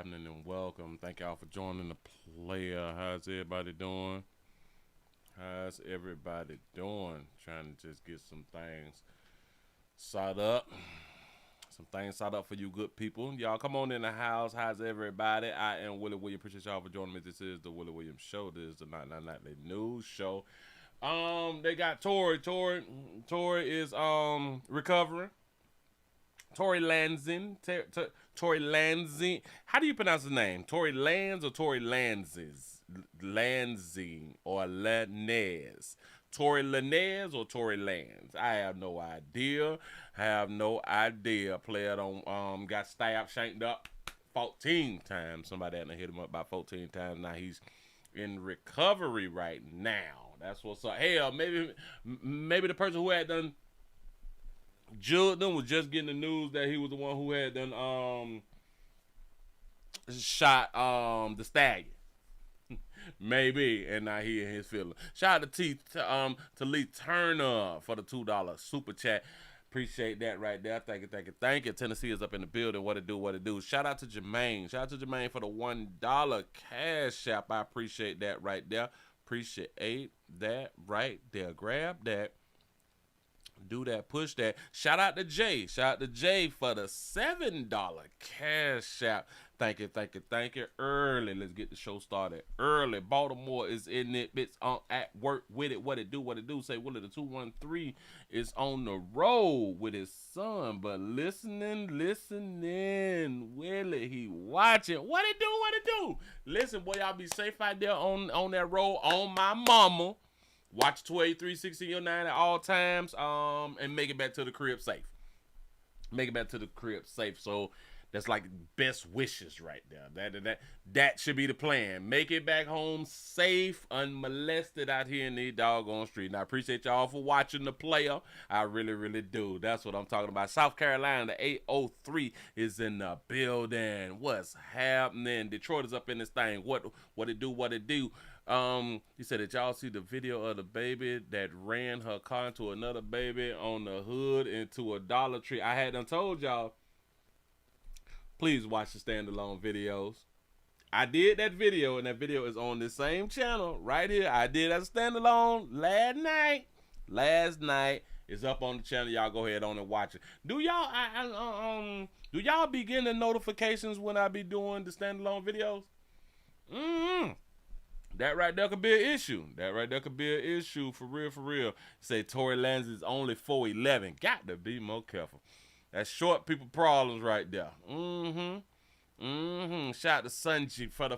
happening and welcome. Thank y'all for joining the player. How's everybody doing? How's everybody doing? Trying to just get some things set up. Some things set up for you good people. Y'all come on in the house. How's everybody? I am Willie Williams. Appreciate y'all for joining me. This is the Willie Williams Show. This is the Night Nightly News Show. They got Tory. Tory is recovering. Tory Lanzing. Tory Lanzing. How do you pronounce his name? Tory Lanz or Tory Lanzes? Lanzing or Lanez? Tory Lanez or Tory Lanz? I have no idea. Player got stabbed, shanked up 14 times. Somebody had to hit him up about 14 times. Now he's in recovery right now. That's what's up. Hell, maybe the person who had done judged them was just getting the news that he was the one who had done shot the stallion. Maybe, and now he in his feeling. Shout out to Lee Turner for the $2 super chat. Appreciate that right there. Thank you. Tennessee is up in the building. What it do? Shout out to Jermaine. For the $1 cash app. I appreciate that right there. Appreciate that right there. Grab that. Do that, push that. Shout out to Jay for the $7 cash app. Thank you. Early, let's get the show started early. Baltimore is in it. Bitch at work with it. What it do? Say Willie the 213 is on the road with his son, but listening. Willie, he watching. What it do? Listen, boy, y'all be safe out there on that road. On my mama. Watch 283-6009 at all times, and make it back to the crib safe. So that's like best wishes right there. That should be the plan. Make it back home safe, unmolested out here in the doggone street. And I appreciate y'all for watching the player. I really do. That's what I'm talking about. South Carolina, the 803 is in the building. What's happening? Detroit is up in this thing. What it do? He said, did y'all see the video of the baby that ran her car into another baby on the hood into a Dollar Tree? I had done told y'all, please watch the standalone videos. I did that video, and that video is on the same channel right here. I did as a standalone last night. It's up on the channel. Y'all go ahead on and watch it. Do y'all do y'all be getting the notifications when I be doing the standalone videos? That right there could be an issue. For real. Say Tory Lanez is only 4'11". Got to be more careful. That's short people problems right there. Shout out to Sunji for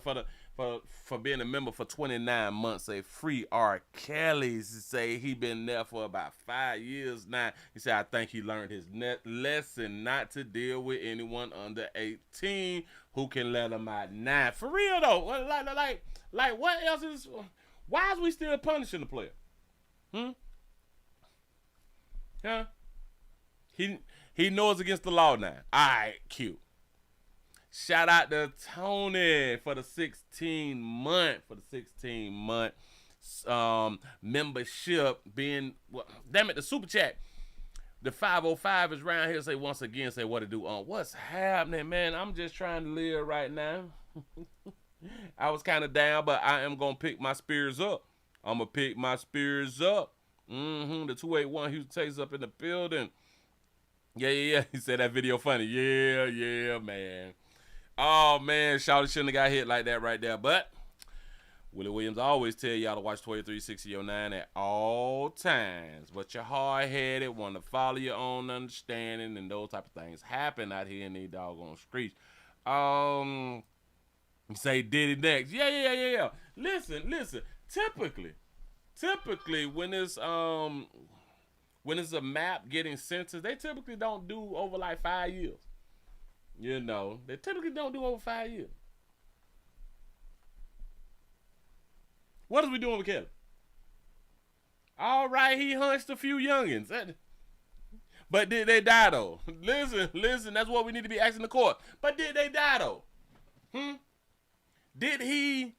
being a member for 29 months. Say free R. Kelly. Say he been there for about 5 years now. He said, I think he learned his lesson not to deal with anyone under 18 who can let him out now. For real though, like what else is? Why is we still punishing the player? Huh? He knows against the law now. All right, cute. Shout out to Tony for the 16 month membership being, well, damn it, the super chat. The 505 is around here. Say once again, say what to do on. What's happening, man? I'm just trying to live right now. I was kind of down, but I am going to pick my spirits up. The 281 Houston Texas up in the building. Yeah. He said that video funny. Yeah, man. Oh, man. Shawty shouldn't have got hit like that right there. But Willie Williams always tell y'all to watch 236009 at all times. But you're hard-headed, want to follow your own understanding, and those type of things happen out here in these doggone streets. Say Diddy next. Yeah. Listen. Typically when it's a map getting sentenced, they typically don't do over like 5 years. You know, they typically don't do over 5 years. What is we doing with Kelly? All right, he hunched a few youngins. But did they die though? Listen, that's what we need to be asking the court. But did they die though? Did he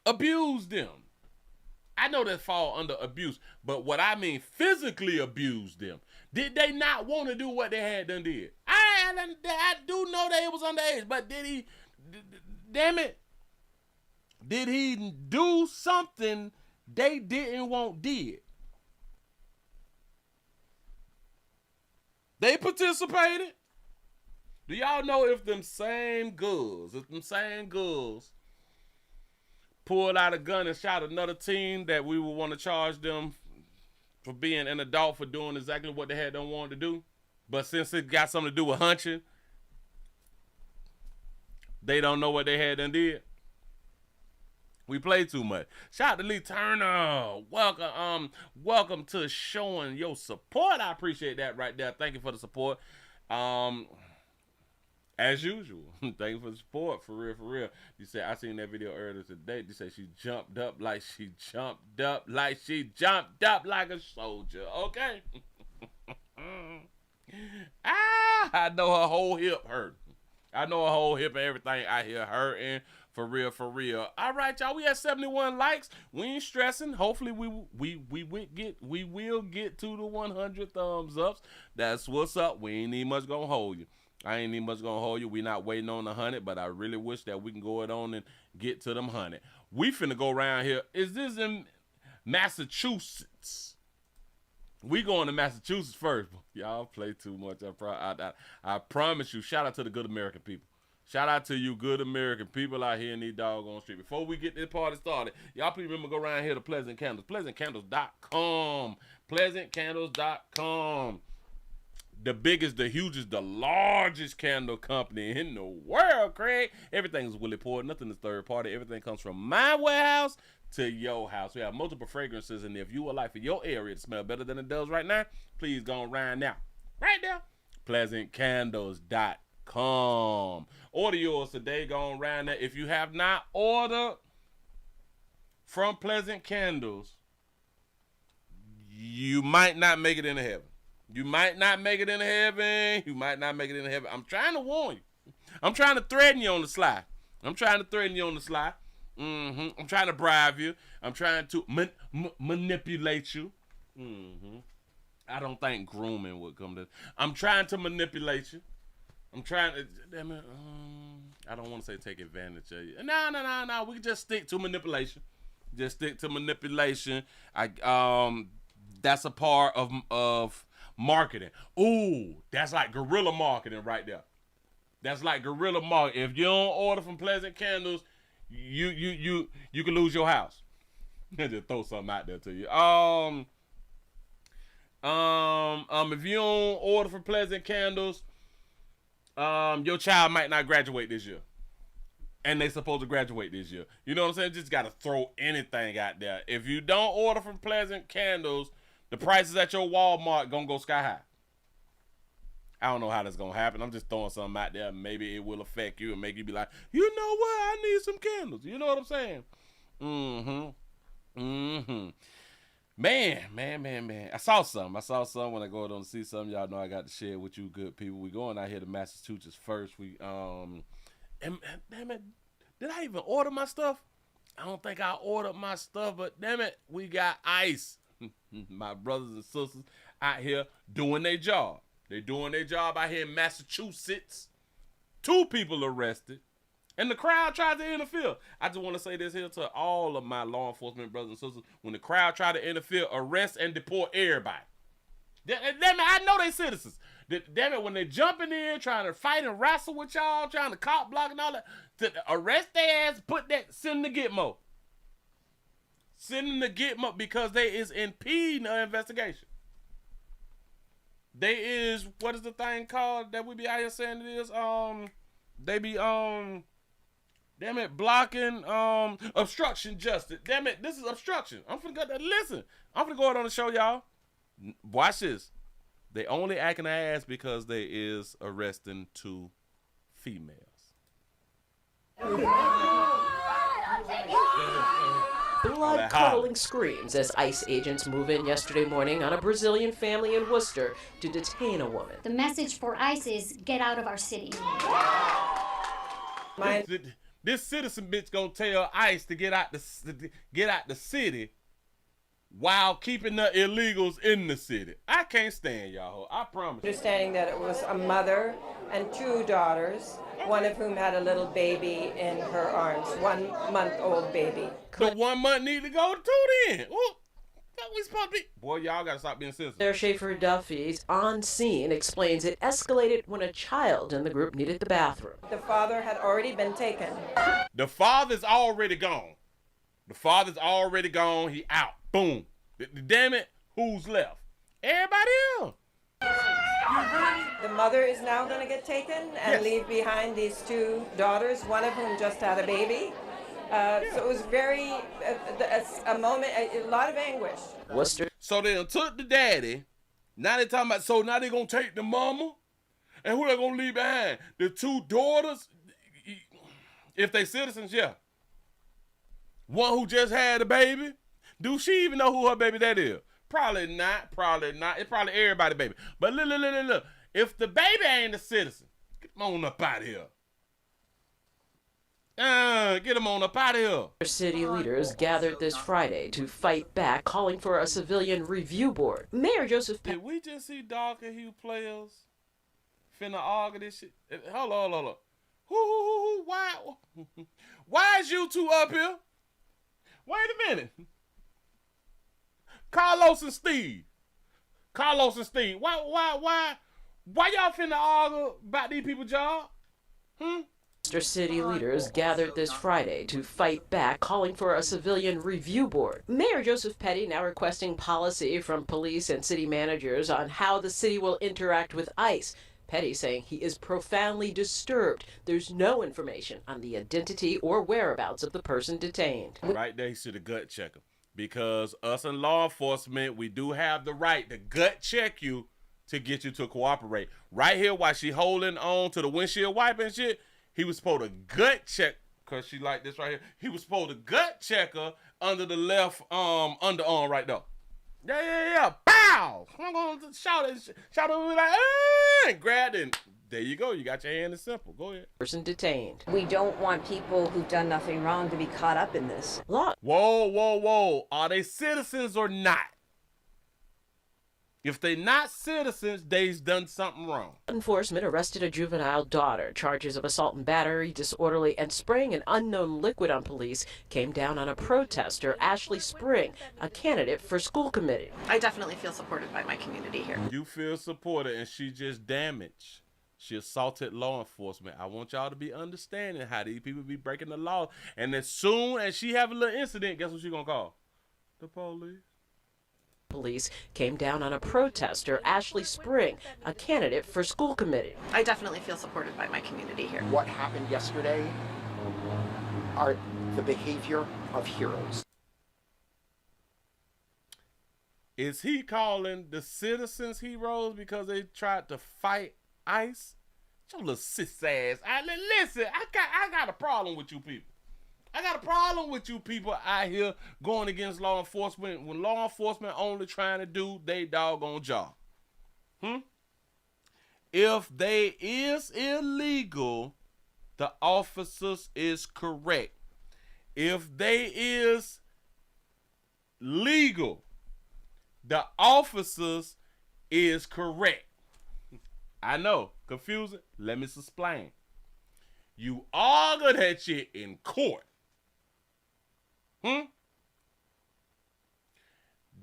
abuse them? I know that fall under abuse, but what I mean physically abuse them. Did they not want to do what they had done did? I I do know that it was underage, but did he? Damn it! Did he do something they didn't want did? They participated. Do y'all know if them same girls pulled out a gun and shot another teen, that we would want to charge them for being an adult for doing exactly what they had done wanted to do? But since it got something to do with hunching, they don't know what they had done did. We play too much. Shout out to Lee Turner. Welcome to showing your support. I appreciate that right there. Thank you for the support. As usual, thank you for the support. For real. You said, I seen that video earlier today. You said she jumped up like a soldier. Okay. I know her whole hip hurt. I know her whole hip and everything out here hurting. For real. All right, y'all. We at 71 likes. We ain't stressing. Hopefully, we will get to the 100 thumbs ups. That's what's up. We ain't even much gonna hold you. I ain't even much gonna hold you. We not waiting on the 100, but I really wish that we can go it on and get to them 100. We finna go around here. Is this in Massachusetts? We going to Massachusetts first. Y'all play too much. I promise you. Shout out to the good American people. Shout out to you good American people out here in these doggone streets. Before we get this party started, y'all please remember, go around here to Pleasant Candles. PleasantCandles.com. PleasantCandles.com. The biggest, the hugest, the largest candle company in the world, Craig. Everything is Willie poured. Nothing is third party. Everything comes from my warehouse to your house. We have multiple fragrances, and if you would like for your area to smell better than it does right now, please go around now. Right now. PleasantCandles.com. Order yours today. Go around there. If you have not ordered from Pleasant Candles, you might not make it into heaven. You might not make it into heaven. I'm trying to warn you. I'm trying to threaten you on the slide. I'm trying to bribe you. I'm trying to manipulate you. I don't think grooming would come to. I'm trying to manipulate you. I'm trying to, damn it, I don't want to say take advantage of you. No. We can just stick to manipulation. That's a part of marketing. Ooh, that's like guerrilla marketing right there. That's like guerrilla marketing. If you don't order from Pleasant Candles, you can lose your house. Just throw something out there to you. If you don't order from Pleasant Candles, your child might not graduate this year. And they supposed to graduate this year. You know what I'm saying? Just got to throw anything out there. If you don't order from Pleasant Candles, the prices at your Walmart gonna go sky high. I don't know how that's gonna happen. I'm just throwing something out there. Maybe it will affect you and make you be like, you know what? I need some candles. You know what I'm saying? Man. I saw something when I go down to see something. Y'all know I got to share with you good people. We going out here to Massachusetts first. And damn it, did I even order my stuff? I don't think I ordered my stuff, but damn it, we got ice. My brothers and sisters out here doing their job. They're doing their job out here in Massachusetts. 2 people arrested. And the crowd tried to interfere. I just want to say this here to all of my law enforcement brothers and sisters. When the crowd tried to interfere, arrest and deport everybody. Damn it, I know they citizens. Damn it, when they jumping in, trying to fight and wrestle with y'all, trying to cop block and all that, to arrest their ass, send them to Gitmo. Send them to Gitmo because they is impeding an investigation. They is, what is the thing called that we be out here saying it is? They be, damn it, blocking, obstruction justice. Damn it, this is obstruction. I'm finna go ahead on the show, y'all. Watch this. They only acting their ass because they is arresting 2 females. Blood-curdling screams as ICE agents move in yesterday morning on a Brazilian family in Worcester to detain a woman. The message for ICE is, get out of our city. This citizen bitch gonna tell ICE to get out the city while keeping the illegals in the city. I can't stand y'all. I promise. Understanding that it was a mother and 2 daughters, one of whom had a little baby in her arms, 1-month-old baby. The 1 month need to go too then. Ooh, that we supposed to be. Boy, y'all gotta stop being sensitive. Claire Schaefer Duffy's on scene explains it escalated when a child in the group needed the bathroom. The father had already been taken. The father's already gone. The father's already gone. He out. Boom. Damn it. Who's left? Everybody else. The mother is now going to get taken and leave behind these 2 daughters, one of whom just had a baby. So it was very, a moment, a lot of anguish. Worcester. So they done took the daddy. Now they talking about, so now they going to take the mama? And who they going to leave behind? The 2 daughters? If they citizens, yeah. One who just had a baby? Do she even know who her baby that is? Probably not. It's probably everybody's baby. But look. If the baby ain't a citizen, get him on up out of here. Get him on up out of here. City leaders gathered this Friday to fight back, calling for a civilian review board. Mayor Joseph Did we just see darker hue players finna argue this shit? Hold on. Who? Why is you 2 up here? Wait a minute. Carlos and Steve. Why y'all finna argue about these people's job? City leaders gathered this Friday to fight back, calling for a civilian review board. Mayor Joseph Petty now requesting policy from police and city managers on how the city will interact with ICE. Petty saying he is profoundly disturbed. There's no information on the identity or whereabouts of the person detained. Right there, he should have gut check him. Because us in law enforcement, we do have the right to gut check you to get you to cooperate. Right here, while she holding on to the windshield wiper and shit, he was supposed to gut check, because she like this right here. He was supposed to gut check her under the left underarm right there. Yeah. Bow! I'm going to shout it like, and grab it. There you go. You got your hand. It's simple. Go ahead. Person detained. We don't want people who've done nothing wrong to be caught up in this. Law. Whoa. Are they citizens or not? If they not citizens, they's done something wrong. Enforcement arrested a juvenile daughter. Charges of assault and battery, disorderly, and spraying an unknown liquid on police came down on a protester, Ashley Spring, a candidate for school committee. I definitely feel supported by my community here. You feel supported, and she just damaged. She assaulted law enforcement. I want y'all to be understanding how these people be breaking the law. And as soon as she have a little incident, guess what she gonna call? The police. Police came down on a protester, Ashley Spring, a candidate for school committee. I definitely feel supported by my community here. What happened yesterday are the behavior of heroes. Is he calling the citizens heroes because they tried to fight ICE? Your little sis ass. Listen, I got a problem with you people. I got a problem with you people out here going against law enforcement when law enforcement only trying to do their doggone job. If they is illegal, the officers is correct. If they is legal, the officers is correct. I know, confusing. Let me explain. You argue that shit in court.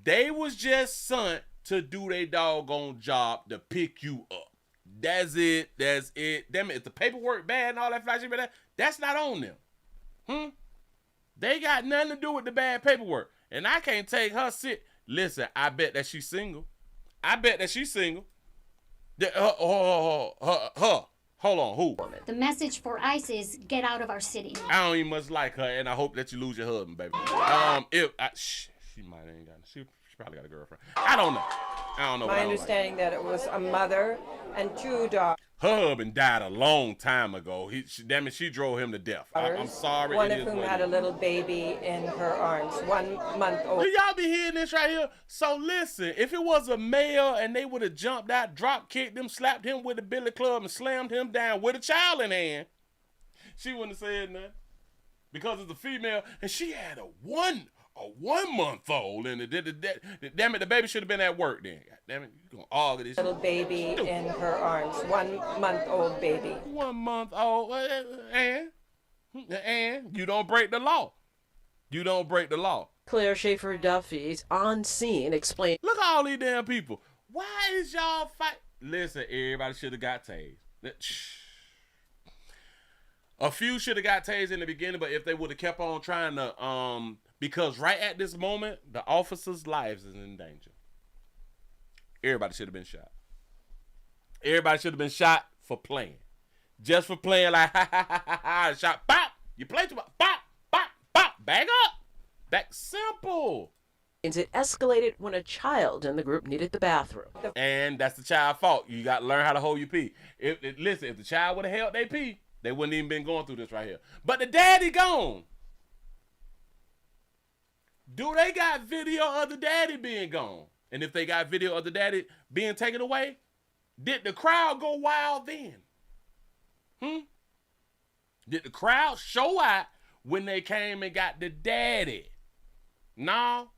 They was just sent to do their doggone job to pick you up. That's it. Damn it, if the paperwork bad and all that flashy shit, that's not on them. They got nothing to do with the bad paperwork. And I can't take her sit. Listen, I bet that she's single. Her. Hold on, who? The message for ICE is get out of our city. I don't even much like her, and I hope that you lose your husband, baby. She might ain't got. She probably got a girlfriend. I don't know. My understanding that it was a mother and 2 daughters. Her husband died a long time ago. She drove him to death. I'm sorry. One of whom had a little baby in her arms, 1-month-old. Do y'all be hearing this right here? So listen, if it was a male and they would have jumped out, drop kicked him, slapped him with a billy club, and slammed him down with a child in hand, she wouldn't have said nothing. Because it's a female, and she had a A 1 month old, and damn it, the baby should have been at work then. God damn it, you gonna argue this Little baby in her arms, 1 month old baby. 1 month old, and you don't break the law. You don't break the law. Claire Schaefer Duffy's on scene explained. Look at all these damn people. Why is y'all fight? Listen, everybody should have got tased. A few should have got tased in the beginning, but if they would have kept on trying to, because right at this moment, the officers' lives is in danger. Everybody should have been shot. Everybody should have been shot for playing. Just for playing like, ha, ha, ha, ha, ha, shot, pop. You play too much, pop, pop, pop, back up. That's simple. It escalated when a child in the group needed the bathroom. And that's the child's fault. You got to learn how to hold your pee. Listen, if the child would have held their pee, they wouldn't even been going through this right here. But the daddy gone. Do they got video of the daddy being gone? And if they got video of the daddy being taken away, did the crowd go wild then? Did the crowd show out when they came and got the daddy? No.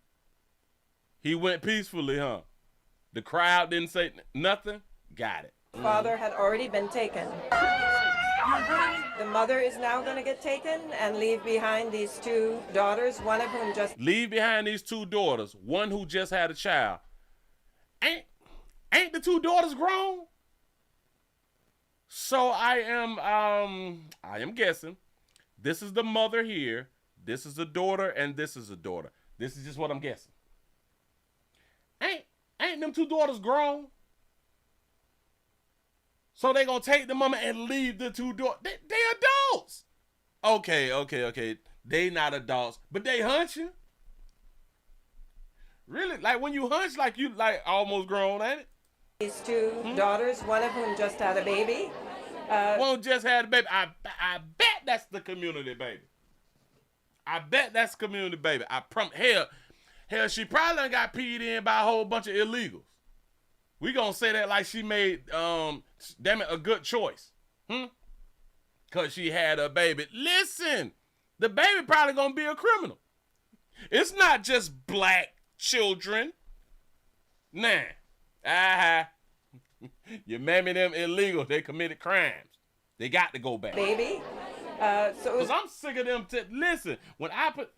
He went peacefully, huh? The crowd didn't say nothing? Got it. Father had already been taken. The mother is now going to get taken and leave behind these 2 daughters, one of whom just... Leave behind these 2 daughters, one who just had a child. Ain't the 2 daughters grown? So I am guessing this is the mother here, this is the daughter, and this is the daughter. This is just what I'm guessing. Ain't them 2 daughters grown? So they gonna take the mama and leave the 2 daughters. They adults. Okay. They not adults, but they hunching. Really? Like when you hunch, like you like almost grown, ain't it? These 2 daughters, one of whom just had a baby. One just had a baby. I bet that's the community baby. I bet that's community baby. Hell, she probably done got peed in by a whole bunch of illegals. We gonna say that like she made, damn it, a good choice. Cause she had a baby. Listen, the baby probably gonna be a criminal. It's not just black children. Nah. Your mammy them illegal. They committed crimes. They got to go back. Baby. Cause I'm sick of them. Listen, when I put,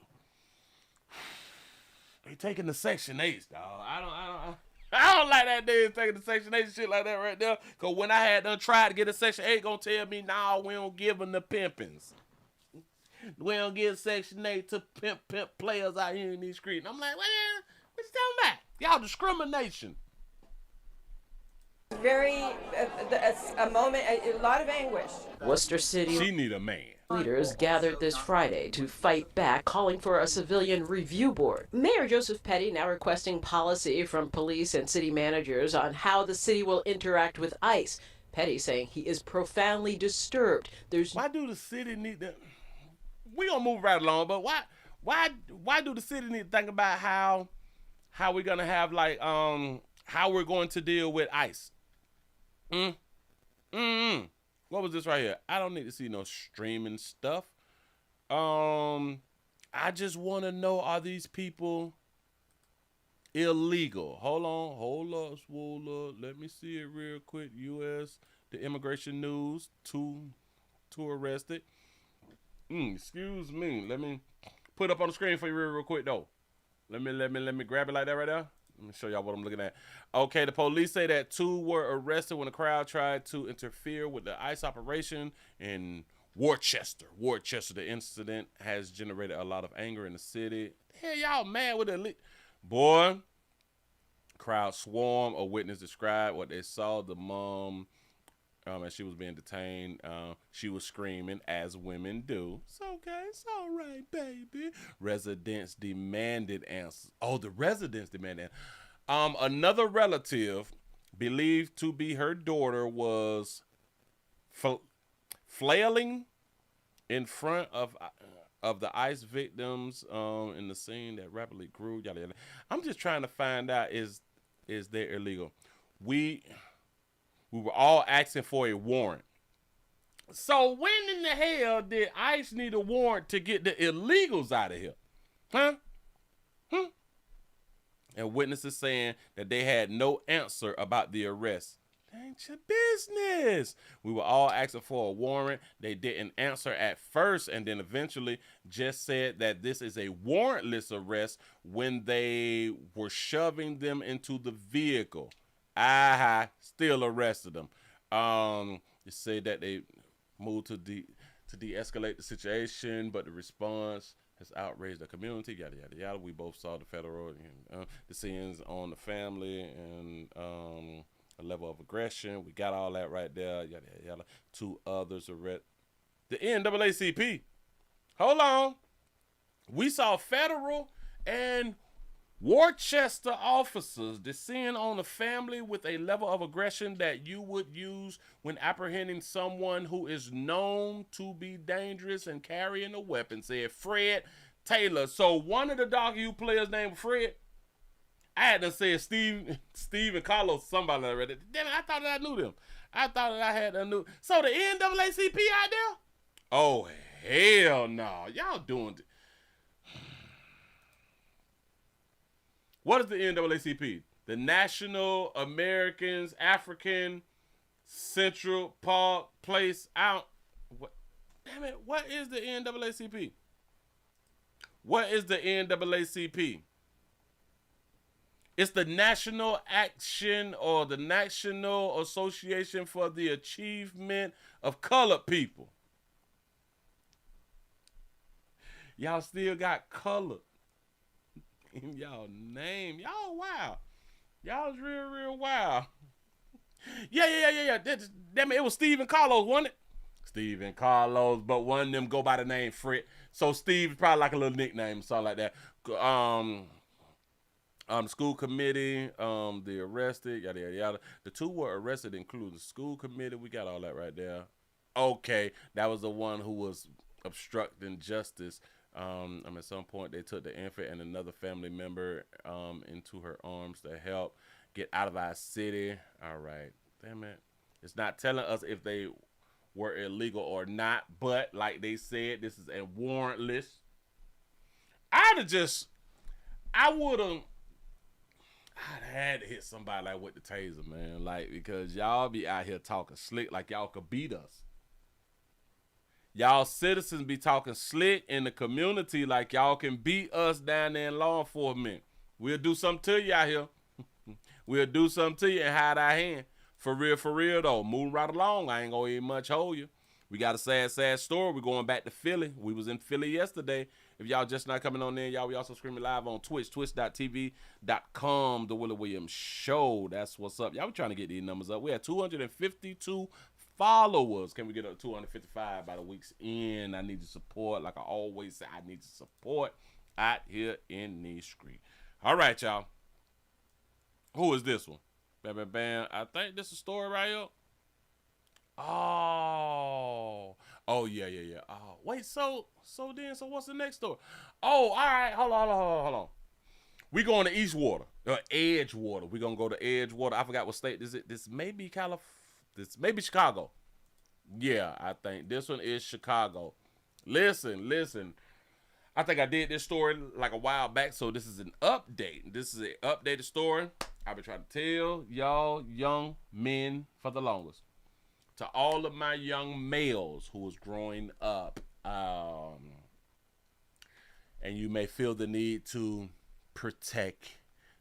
they taking the Section 8s, dog. I don't like that dude taking the Section 8 shit like that right there. Cause when I had done tried to get a Section 8, gonna tell me, nah, we don't give them the pimpings. We don't give Section 8 to pimp players out here in these streets. And I'm like, what you talking about? Y'all discrimination. Very, a moment, a lot of anguish. Worcester City She need a man. leaders gathered this Friday to fight back, calling for a civilian review board. Mayor Joseph Petty now requesting policy from police and city managers on how the city will interact with ICE. Petty saying he is profoundly disturbed. Why do the city need to? We gonna move right along, but why do the city need to think about how we're gonna have like how we're going to deal with ICE? What was this right here? I don't need to see no streaming stuff. I just want to know, are these people illegal? Hold up. Let me see it real quick. U.S. the immigration news. Two arrested. Excuse me. Let me put up on the screen for you real quick though. Let me grab it like that right there. Let me show y'all what I'm looking at. Okay, the police say that 2 were arrested when the crowd tried to interfere with the ICE operation in Worcester. The incident has generated a lot of anger in the city. Hell, y'all mad with the boy? Crowd swarm. A witness described what they saw. The mom, as she was being detained, she was screaming, as women do. It's okay, it's all right, baby. Residents demanded answers. Oh, the residents demanded answers. Another relative, believed to be her daughter, was flailing in front of the ICE victims in the scene that rapidly grew. Yada yada. I'm just trying to find out, is they illegal? We were all asking for a warrant. So when in the hell did ICE need a warrant to get the illegals out of here? Huh? And witnesses saying that they had no answer about the arrest. Ain't your business. We were all asking for a warrant. They didn't answer at first, and then eventually just said that this is a warrantless arrest when they were shoving them into the vehicle. Still arrested them. They said that they moved to de-escalate the situation, but the response has outraged the community. Yada yada yada. We both saw the federal the scenes on the family and a level of aggression. We got all that right there. Yada yada yada. 2 others arrested. The NAACP. Hold on. We saw federal and Worcester officers descend on a family with a level of aggression that you would use when apprehending someone who is known to be dangerous and carrying a weapon, said Fred Taylor. So one of the Doggy players named Fred, I had to say Steve and Carlos, somebody that read it. Damn it, I thought that I knew them. I thought that I had a new. So the NAACP out there? Oh, hell no. Y'all doing it. What is the NAACP? The National Americans African Central Park Place Out. What? Damn it, what is the NAACP? What is the NAACP? It's the National Action or the National Association for the Achievement of Colored People. Y'all still got colored in y'all name. Y'all wow. Y'all's real wild. Yeah. Damn it was Steve and Carlos, wasn't it? Steve and Carlos, but one of them go by the name Fred. So Steve is probably like a little nickname, something like that. The school committee, the arrested, yada yada yada. The 2 were arrested, including the school committee. We got all that right there. Okay, that was the one who was obstructing justice. At some point they took the infant and another family member into her arms to help get out of our city. All right, damn it. It's not telling us if they were illegal or not, but like they said, this is a warrantless. I'd had to hit somebody like with the taser, man. Like, because y'all be out here talking slick like y'all could beat us. Y'all citizens be talking slick in the community like y'all can beat us down there in law enforcement. We'll do something to you out here. We'll do something to you and hide our hand. For real though. Moving right along. I ain't gonna even much hold you. We got a sad story. We're going back to Philly. We was in Philly yesterday. If y'all just not coming on there, y'all, we also streaming live on Twitch, twitch.tv.com, The Willie Williams Show. That's what's up. Y'all, we trying to get these numbers up. We had 252 followers. Can we get up to 255 by the week's end? I need your support. Like I always say, I need your support out here in these streets. All right, y'all. Who is this one? Bam. I think this is a story right here. Oh yeah. Oh, wait, so what's the next story? Oh, all right, hold on. We going to Eastwater, Edgewater. We gonna go to Edgewater. I forgot what state this is. This may be This may be Chicago. Yeah, I think this one is Chicago. Listen. I think I did this story like a while back, so this is an update. This is an updated story. I've been trying to tell y'all young men for the longest. To all of my young males who was growing up, and you may feel the need to protect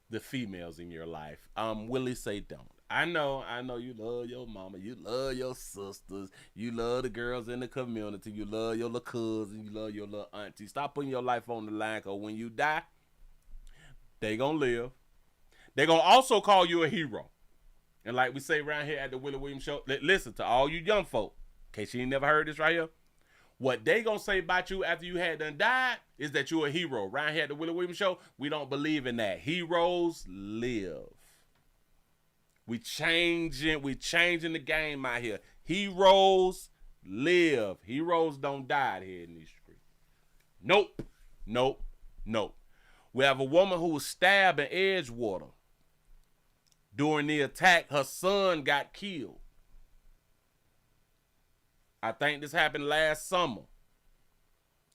the females in your life. Willie say don't. I know you love your mama, you love your sisters, you love the girls in the community, you love your little cousin, you love your little auntie. Stop putting your life on the line, because when you die, they gonna live. They gonna also call you a hero. And like we say around here at the Willie Williams Show, listen to all you young folk, in case you ain't never heard this right here. What they gonna say about you after you had done died is that you're a hero. Around here at the Willie Williams Show, we don't believe in that. Heroes live. We changing the game out here. Heroes live. Heroes don't die out here in these streets. Nope. We have a woman who was stabbed in Edgewater. During the attack, her son got killed. I think this happened last summer.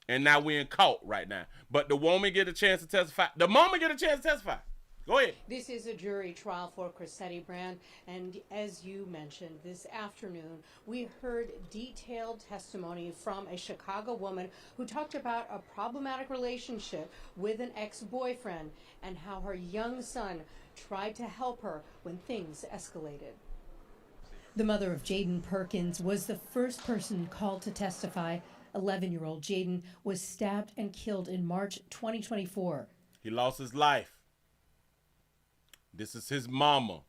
And now we're in court right now. But the woman get a chance to testify. The mama get a chance to testify. Go ahead. This is a jury trial for Cressetti Brand, and as you mentioned, this afternoon we heard detailed testimony from a Chicago woman who talked about a problematic relationship with an ex-boyfriend and how her young son tried to help her when things escalated. The mother of Jaden Perkins was the first person called to testify. 11-year-old Jaden was stabbed and killed in March 2024. He lost his life. This is his mama.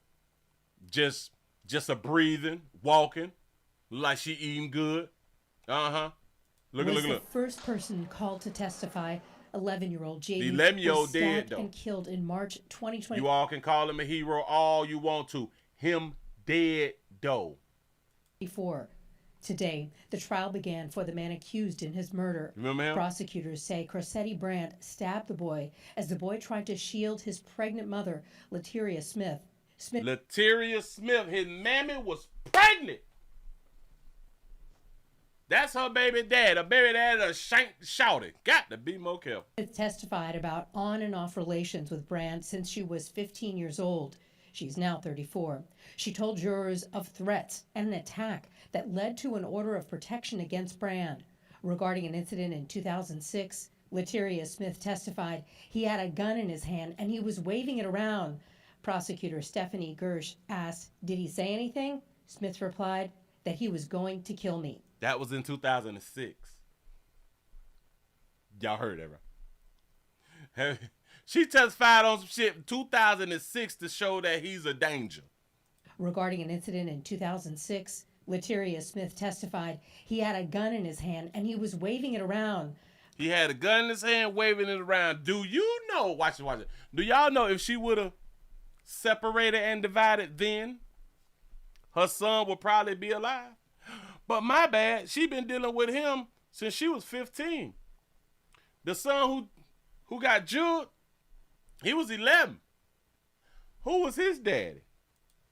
Just a breathing, walking, like she eating good. Look. The first person called to testify. 11-year-old Jaden the 11-year-old was stabbed dead, though. and killed in March 2020. You all can call him a hero all you want to. Him dead, though. Today, the trial began for the man accused in his murder. Remember him? Prosecutors say Cressetti Brand stabbed the boy as the boy tried to shield his pregnant mother, Lateria Smith. Lateria Smith, his mammy was pregnant. That's her baby dad. Her baby dad shouted. Got to be more careful. Smith testified about on and off relations with Brand since she was 15 years old. She's now 34. She told jurors of threats and an attack that led to an order of protection against Brand. Regarding an incident in 2006, Lateria Smith testified he had a gun in his hand and he was waving it around. Prosecutor Stephanie Gersh asked, "Did he say anything?" Smith replied that he was going to kill me. That was in 2006. Y'all heard that, right? She testified on some shit in 2006 to show that he's a danger. Regarding an incident in 2006, Lateria Smith testified he had a gun in his hand and he was waving it around. He had a gun in his hand, waving it around. Do you know, watch it. Do y'all know if she would have separated and divided then, her son would probably be alive? But my bad, she been dealing with him since she was 15. The son who got juked, he was 11. Who was his daddy?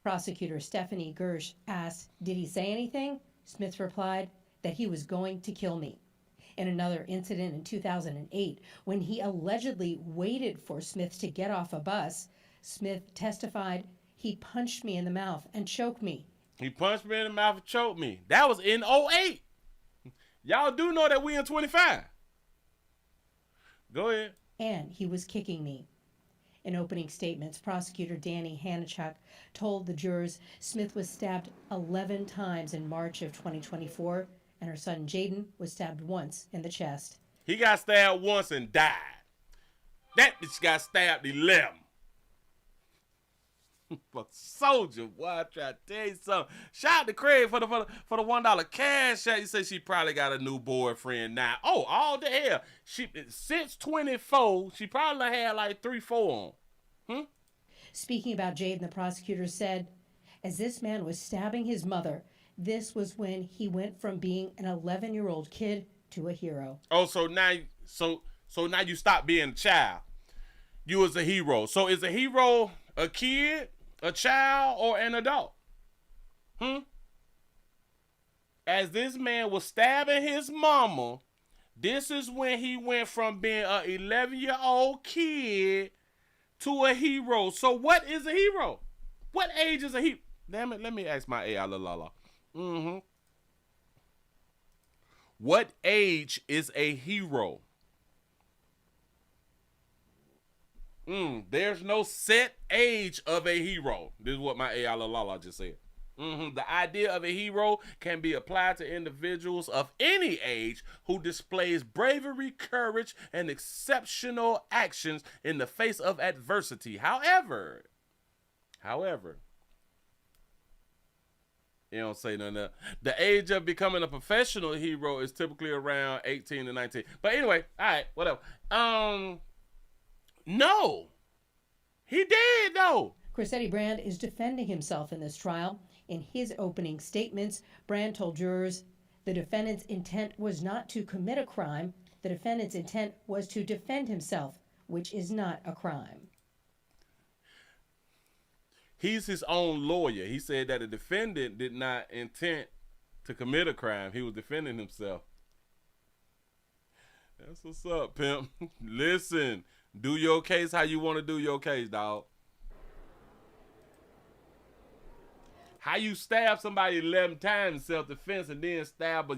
Prosecutor Stephanie Gersh asked, "Did he say anything?" Smith replied that he was going to kill me. In another incident in 2008, when he allegedly waited for Smith to get off a bus, Smith testified he punched me in the mouth and choked me. He punched me in the mouth and choked me. That was in 08. Y'all do know that we in 25. Go ahead. And he was kicking me. In opening statements, prosecutor Danny Hanichuk told the jurors Smith was stabbed 11 times in March of 2024, and her son Jaden was stabbed once in the chest. He got stabbed once and died. That bitch got stabbed 11. But soldier, boy, I try to tell you something. Shout out to Craig for the $1 cash out. You say she probably got a new boyfriend now. Oh, all the hell. Since 24, she probably had like 3-4 on. Speaking about Jaden, the prosecutor said, as this man was stabbing his mother, this was when he went from being an 11-year-old kid to a hero. Oh, so now you stop being a child. You was a hero. So is a hero a kid, a child, or an adult? As this man was stabbing his mama, this is when he went from being an 11-year-old kid to a hero. So what is a hero? What age is a hero? Damn it, let me ask my AI la. What age is a hero? There's no set age of a hero. This is what my AI la just said. The idea of a hero can be applied to individuals of any age who displays bravery, courage, and exceptional actions in the face of adversity. However, you don't say nothing else. The age of becoming a professional hero is typically around 18 to 19. But anyway, all right, whatever. No, he did though. Cressetti Brand is defending himself in this trial. In his opening statements, Brand told jurors the defendant's intent was not to commit a crime. The defendant's intent was to defend himself, which is not a crime. He's his own lawyer. He said that the defendant did not intend to commit a crime. He was defending himself. That's what's up, pimp. Listen, do your case how you want to do your case, dog. How you stab somebody 11 times in self-defense and then stab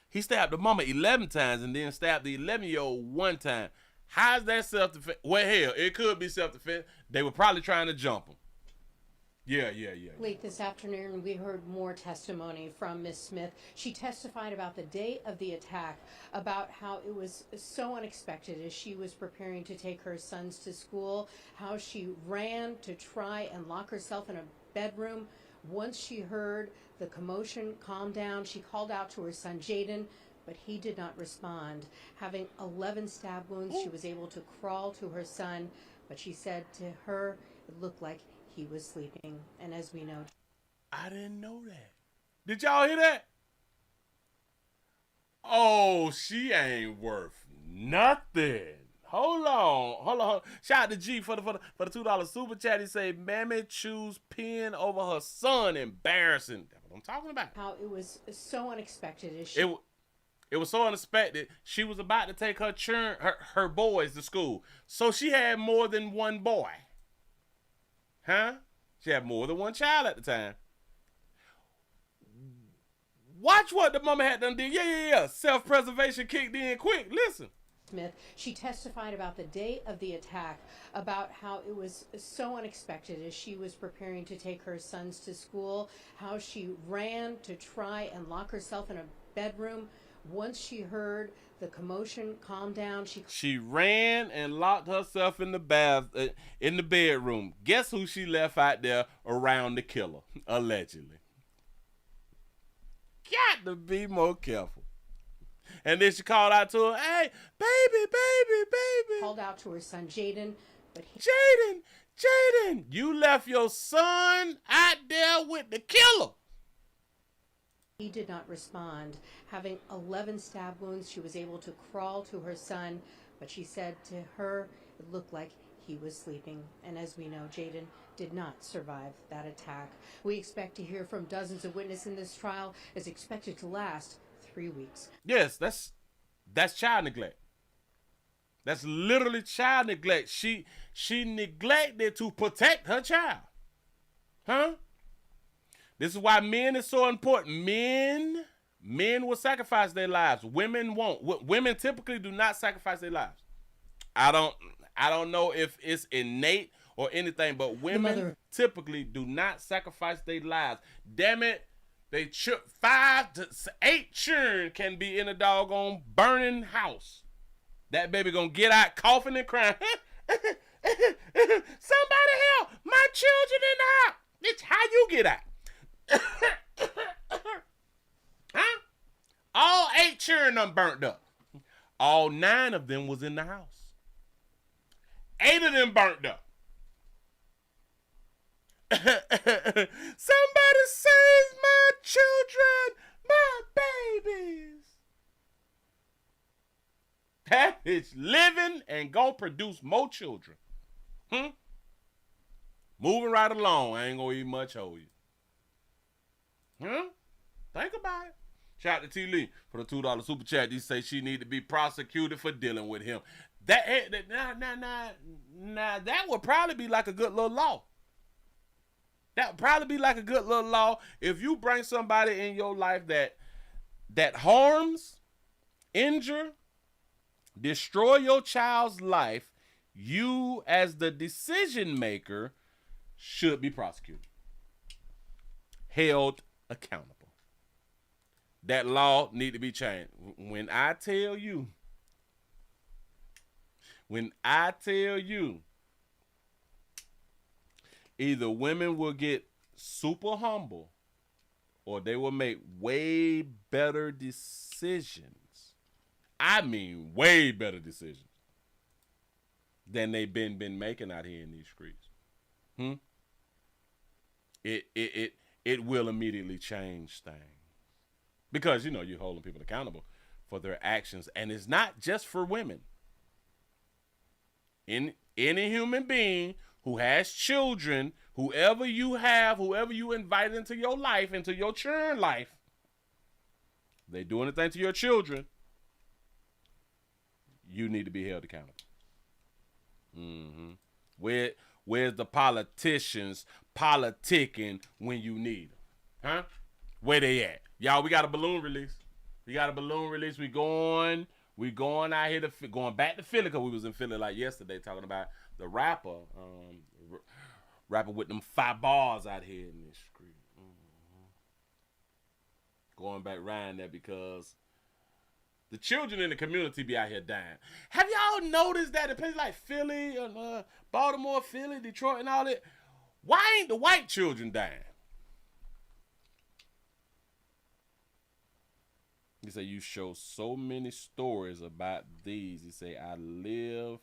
he stabbed the mama 11 times and then stabbed the 11-year-old one time. How's that self-defense? Well, hell, it could be self-defense. They were probably trying to jump him. Yeah. Late this afternoon, we heard more testimony from Miss Smith. She testified about the day of the attack, about how it was so unexpected as she was preparing to take her sons to school, how she ran to try and lock herself in a bedroom. Once she heard the commotion calm down, she called out to her son Jaden, but he did not respond. Having 11 stab wounds, she was able to crawl to her son, but she said to her it looked like he was sleeping. And as we know, I didn't know that. Did y'all hear that? Oh, she ain't worth nothing. Hold on. Shout out to G for the $2 super chat. He say, "Mammy choose pen over her son. Embarrassing." That's what I'm talking about. how it was so unexpected as she It was so unexpected. She was about to take her boys to school, so she had more than one boy. Huh? She had more than one child at the time. Watch what the mama had done did. Yeah. Self-preservation kicked in quick. Listen. Smith, she testified about the day of the attack, about how it was so unexpected as she was preparing to take her sons to school, how she ran to try and lock herself in a bedroom. Once she heard the commotion calm down, she ran and locked herself in the bedroom. Guess who she left out there around the killer, allegedly. Got to be more careful. And then she called out to her, "Hey, baby." called out to her son Jaden, but Jaden, you left your son out there with the killer. he did not respond. Having 11 stab wounds, she was able to crawl to her son, but she said to her it looked like he was sleeping. And as we know, Jaden did not survive that attack. We expect to hear from dozens of witnesses in this trial. Is expected to last 3 weeks. Yes, that's child neglect. That's literally child neglect. She neglected to protect her child. Huh? This is why men is so important. Men will sacrifice their lives. Women won't. Women typically do not sacrifice their lives. I don't know if it's innate or anything, but women typically do not sacrifice their lives. Damn it. 5 to 8 children can be in a doggone burning house. That baby gonna get out coughing and crying. Somebody help! My children in the house. It's how you get out. Huh? All 8 children done burnt up. All 9 of them was in the house. 8 of them burnt up. Somebody save my children, my babies. That is living and gonna produce more children. Moving right along. I ain't gonna eat much hold you. Think about it. Shout out to T. Lee for the $2 super chat. He say she need to be prosecuted for dealing with him. That would probably be like a good little law. That would probably be like a good little law if you bring somebody in your life that harms, injure, destroy your child's life. You, as the decision maker, should be prosecuted, held accountable. That law need to be changed. When I tell you, either women will get super humble or they will make way better decisions. I mean, way better decisions than they've been making out here in these streets. It will immediately change things. Because, you're holding people accountable for their actions. And it's not just for women. Any human being who has children, whoever you invite into your life, into your children's life, they do anything to your children, you need to be held accountable. Where's the politicians politicking when you need them? Huh? Where they at? Y'all, we got a balloon release. We going out here going back to Philly, because we was in Philly like yesterday talking about the rapper with them 5 bars out here in this street. Going back around there because the children in the community be out here dying. Have y'all noticed that in places like Philly, Baltimore, Philly, Detroit, and all that, why ain't the white children dying? He said, you show so many stories about these. He said, I live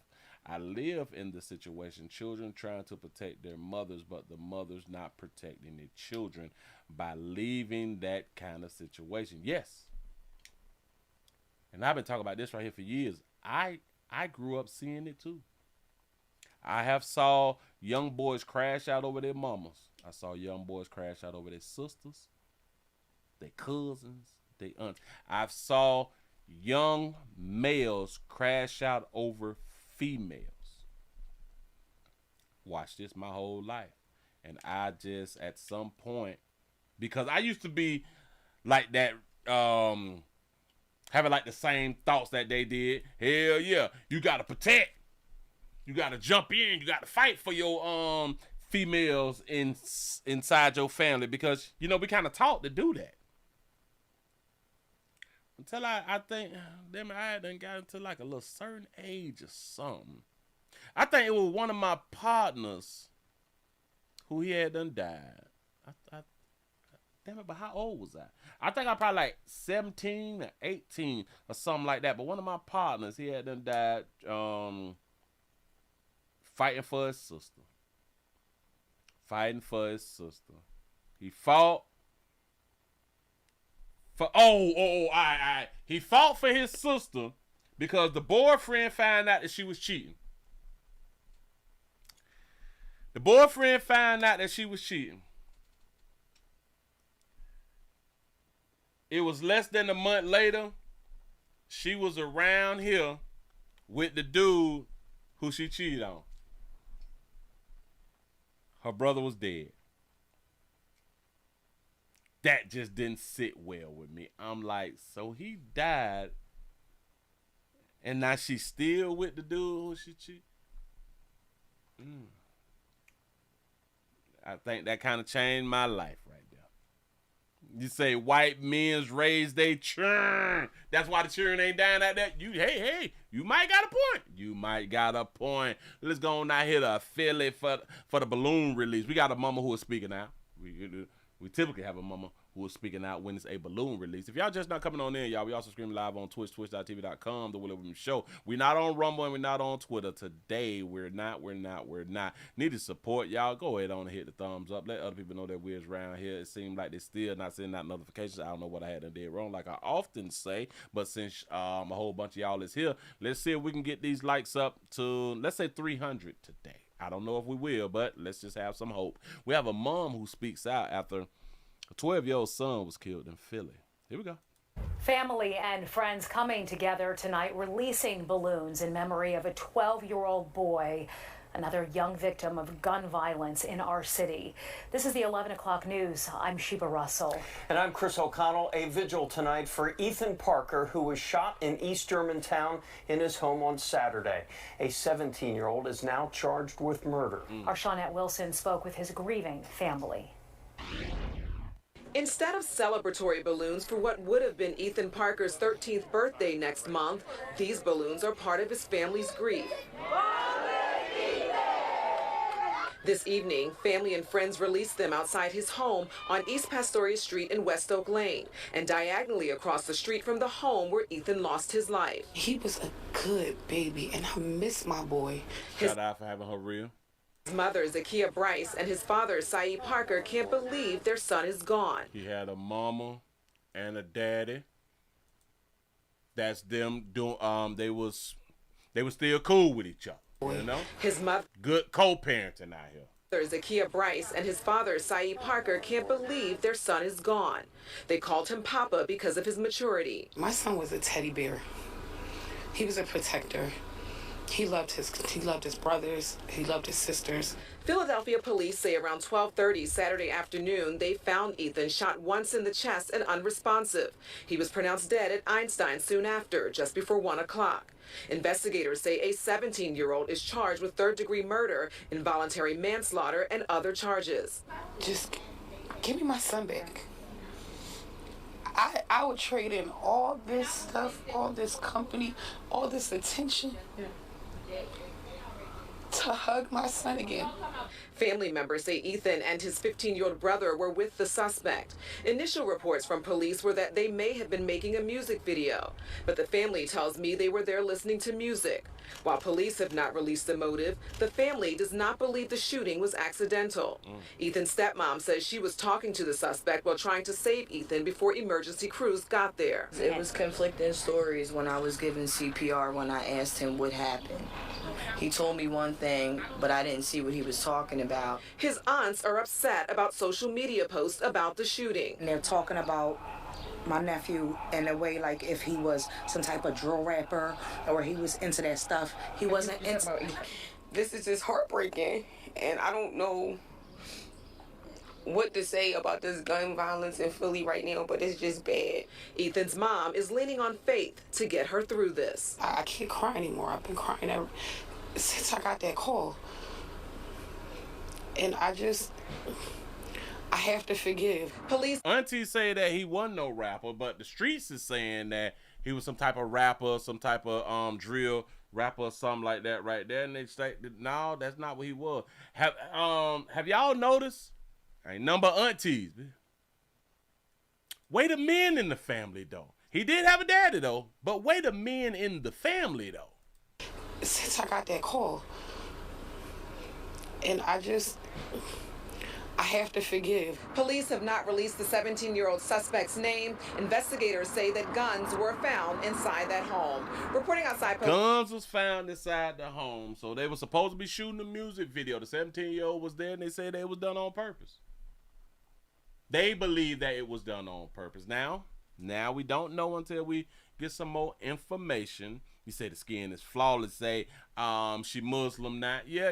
in the situation. Children trying to protect their mothers, but the mothers not protecting their children by leaving that kind of situation. Yes. And I've been talking about this right here for years. I grew up seeing it too. I have saw young boys crash out over their mamas. I saw young boys crash out over their sisters, their cousins, their aunts. I've saw young males crash out over females. Watch this my whole life. And I just, at some point, because I used to be like that, having like the same thoughts that they did. Hell yeah, you gotta protect. You gotta jump in. You gotta fight for your females inside your family, because we kind of taught to do that. Until I think I done got into like a little certain age or something. I think it was one of my partners who he had done died. Damn it, but how old was I? I think I probably like 17 or 18 or something like that. But one of my partners, he had done died fighting for his sister. He fought for he fought for his sister because the boyfriend found out that she was cheating. It was less than a month later, she was around here with the dude who she cheated on. Her brother was dead. That just didn't sit well with me. I'm like, so he died, and now she's still with the dude who she cheated? I think that kind of changed my life right there. You say white men's raise they churn. That's why the children ain't dying like that. You might got a point. Let's go on out here to Philly for the balloon release. We got a mama who is speaking out. We typically have a mama who is speaking out when it's a balloon release. If y'all just not coming on in, y'all, we also stream live on Twitch, twitch.tv.com, The Willie Williams Show. We're not on Rumble and we're not on Twitter today. We're not. Need to support y'all. Go ahead on and hit the thumbs up. Let other people know that we're around here. It seems like they're still not sending out notifications. I don't know what I had and did wrong, like I often say. But since a whole bunch of y'all is here, let's see if we can get these likes up to, let's say, 300 today. I don't know if we will, but let's just have some hope. We have a mom who speaks out after a 12-year-old son was killed in Philly. Here we go. Family and friends coming together tonight, releasing balloons in memory of a 12-year-old boy, another young victim of gun violence in our city. This is the 11 o'clock news. I'm Sheba Russell. And I'm Chris O'Connell. A vigil tonight for Ethan Parker, who was shot in East Germantown in his home on Saturday. A 17-year-old is now charged with murder. Our Shawnette Wilson spoke with his grieving family. Instead of celebratory balloons for what would have been Ethan Parker's 13th birthday next month, these balloons are part of his family's grief. This evening, family and friends released them outside his home on East Pastoria Street in West Oak Lane and diagonally across the street from the home where Ethan lost his life. He was a good baby, and I miss my boy. Shout out for having her real. His mother, Zakiya Bryce, and his father, Saeed Parker, can't believe their son is gone. He had a mama and a daddy. That's them doing. They was still cool with each other. You know, his mother, good co-parenting out here. Zakiya Bryce and his father, Saeed Parker, can't believe their son is gone. They called him Papa because of his maturity. My son was a teddy bear. He was a protector. He loved his brothers. He loved his sisters. Philadelphia police say around 12:30 Saturday afternoon, they found Ethan shot once in the chest and unresponsive. He was pronounced dead at Einstein soon after, just before 1 o'clock. Investigators say a 17-year-old is charged with third-degree murder, involuntary manslaughter, and other charges. Just give me my son back. I would trade in all this stuff, all this company, all this attention to hug my son again. Family members say Ethan and his 15-year-old brother were with the suspect. Initial reports from police were that they may have been making a music video, but the family tells me they were there listening to music. While police have not released the motive, the family does not believe the shooting was accidental. Ethan's stepmom says she was talking to the suspect while trying to save Ethan before emergency crews got there. It was conflicting stories when I was giving CPR when I asked him what happened. He told me one thing, but I didn't see what he was talking about. His aunts are upset about social media posts about the shooting. And they're talking about my nephew in a way like if he was some type of drill rapper or he was into that stuff. He wasn't into. This is just heartbreaking, and I don't know what to say about this gun violence in Philly right now, but it's just bad. Ethan's mom is leaning on faith to get her through this. I can't cry anymore. I've been crying ever since I got that call. And I have to forgive. Police aunties say that he wasn't no rapper, but the streets is saying that he was some type of rapper, some type of drill rapper or something like that right there. And they say, no, that's not what he was. Have y'all noticed? Ain't number of aunties. Way the men in the family though. He did have a daddy though, but way the men in the family though. Since I got that call, and I have to forgive. Police have not released the 17-year-old suspect's name. Investigators say that guns were found inside that home. Reporting outside. Guns was found inside the home, so they were supposed to be shooting a music video. The 17-year-old was there, and they said it was done on purpose. They believe that it was done on purpose. Now we don't know until we get some more information. You say the skin is flawless. Say she Muslim now. Yeah.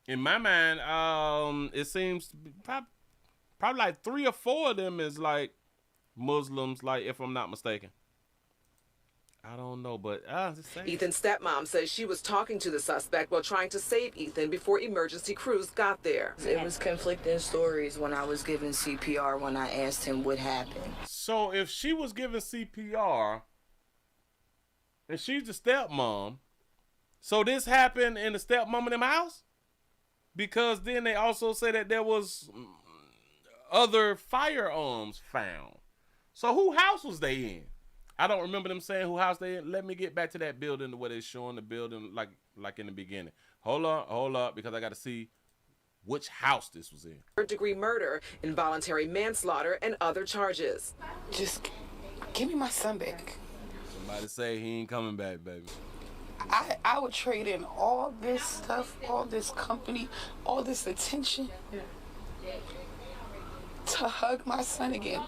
In my mind, it seems to be probably like 3 or 4 of them is like Muslims, like if I'm not mistaken. I don't know, but just saying. Ethan's stepmom says she was talking to the suspect while trying to save Ethan before emergency crews got there. It was conflicting stories when I was giving CPR when I asked him what happened. So if she was giving CPR and she's the stepmom, so this happened in the stepmom in them house? Because then they also say that there was other firearms found. So who house was they in? I don't remember them saying who house they in. Let me get back to that building where they're showing the building like in the beginning. Hold up, because I got to see which house this was in. Third-degree murder, involuntary manslaughter, and other charges. Just give me my son back. Somebody say he ain't coming back, baby. I would trade in all this stuff, all this company, all this attention to hug my son again.